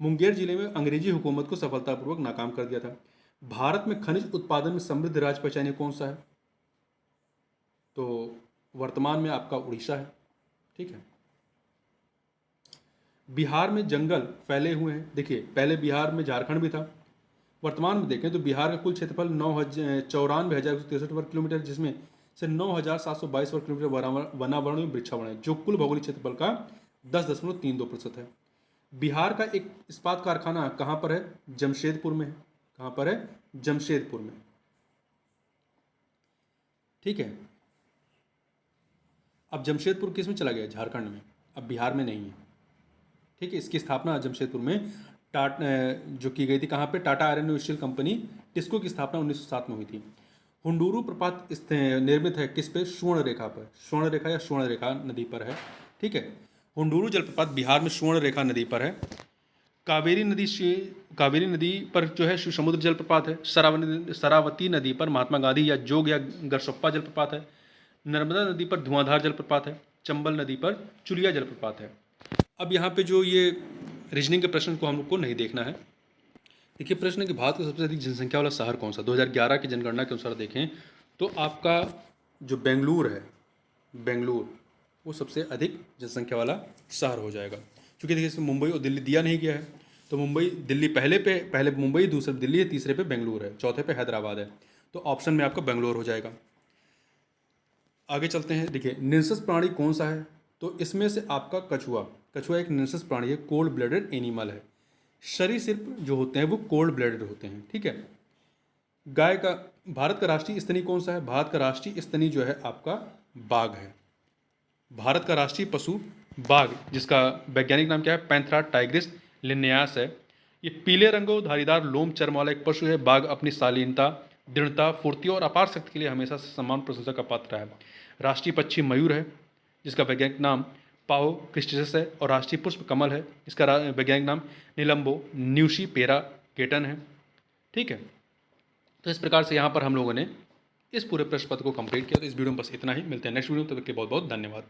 मुंगेर जिले में अंग्रेजी हुकूमत को सफलतापूर्वक नाकाम कर दिया था। भारत में खनिज उत्पादन में समृद्ध राज्य पहचानिए कौन सा है? तो वर्तमान में आपका उड़ीसा है। ठीक है, बिहार में जंगल फैले हुए हैं। देखिए, पहले बिहार में झारखंड भी था। वर्तमान में देखें तो बिहार का कुल क्षेत्रफल 94,163 वर्ग किलोमीटर, जिसमें से 9,722 वर्ग किलोमीटर वनावरण में वृक्षावरण है, जो कुल भौगोलिक क्षेत्रफल का 10.32% है। बिहार का एक इस्पात कारखाना कहाँ पर है? जमशेदपुर में है। कहाँ पर है? जमशेदपुर में। ठीक है, अब जमशेदपुर किस में चला गया? झारखंड में, अब बिहार में नहीं है। ठीक है, इसकी स्थापना जमशेदपुर में जो की गई थी, कहाँ पे? Tata iron and steel company TISCO की स्थापना 1907 में हुई थी। हुंडूरू प्रपात निर्मित है किस पे? स्वर्ण रेखा पर, स्वर्ण रेखा या स्वर्ण रेखा नदी पर है। ठीक है, हुंडूरू जलप्रपात बिहार में स्वर्ण रेखा नदी पर है। कावेरी नदी पर जो है शिव समुद्र जलप्रपात है। शरावती नदी पर महात्मा गांधी या जोग या गरसप्पा जलप्रपात है। नर्मदा नदी पर धुआंधार जलप्रपात है। चंबल नदी पर चुलिया जलप्रपात है। अब यहाँ पे जो ये रीजनिंग के प्रश्न को हम लोग को नहीं देखना है। देखिए, प्रश्न है कि भारत का सबसे अधिक जनसंख्या वाला शहर कौन सा? 2011 की जनगणना के अनुसार देखें तो आपका जो बेंगलुरु है, बेंगलुरु वो सबसे अधिक जनसंख्या वाला शहर हो जाएगा। क्योंकि देखिए, इसमें मुंबई और दिल्ली दिया नहीं गया है, तो दिल्ली पहले मुंबई, दूसरे दिल्ली है, तीसरे पे बेंगलुरु है, चौथे पे हैदराबाद है। तो ऑप्शन में आपका बेंगलुरु हो जाएगा। आगे चलते हैं। देखिए, निरसस प्राणी कौन सा है? तो इसमें से आपका कछुआ एक निरसस प्राणी है, कोल्ड ब्लडेड एनिमल है। सरीसृप जो होते हैं वो कोल्ड ब्लडेड होते हैं। ठीक है, भारत का राष्ट्रीय स्तनी कौन सा है? भारत का राष्ट्रीय स्तनी जो है आपका बाघ है। भारत का राष्ट्रीय पशु बाघ, जिसका वैज्ञानिक नाम क्या है? पैंथेरा टाइग्रिस लिनियास है। ये पीले रंगों धारीदार लोम चर्म वाला एक पशु है। बाघ अपनी शालीनता, दृढ़ता, फुर्ती और अपार शक्ति के लिए हमेशा सम्मान प्रशंसा का पात्र है। राष्ट्रीय पक्षी मयूर है, जिसका वैज्ञानिक नाम पाओ क्रिस्टिसस है। और राष्ट्रीय पुष्प कमल है, इसका वैज्ञानिक नाम निलंबो न्यूशी पेरा केटन है। ठीक है, तो इस प्रकार से यहाँ पर हम लोगों ने इस पूरे प्रश्न पत्र को कंप्लीट किया। तो इस वीडियो में बस इतना ही। मिलते हैं नेक्स्ट वीडियो में, तब तक के बहुत बहुत धन्यवाद।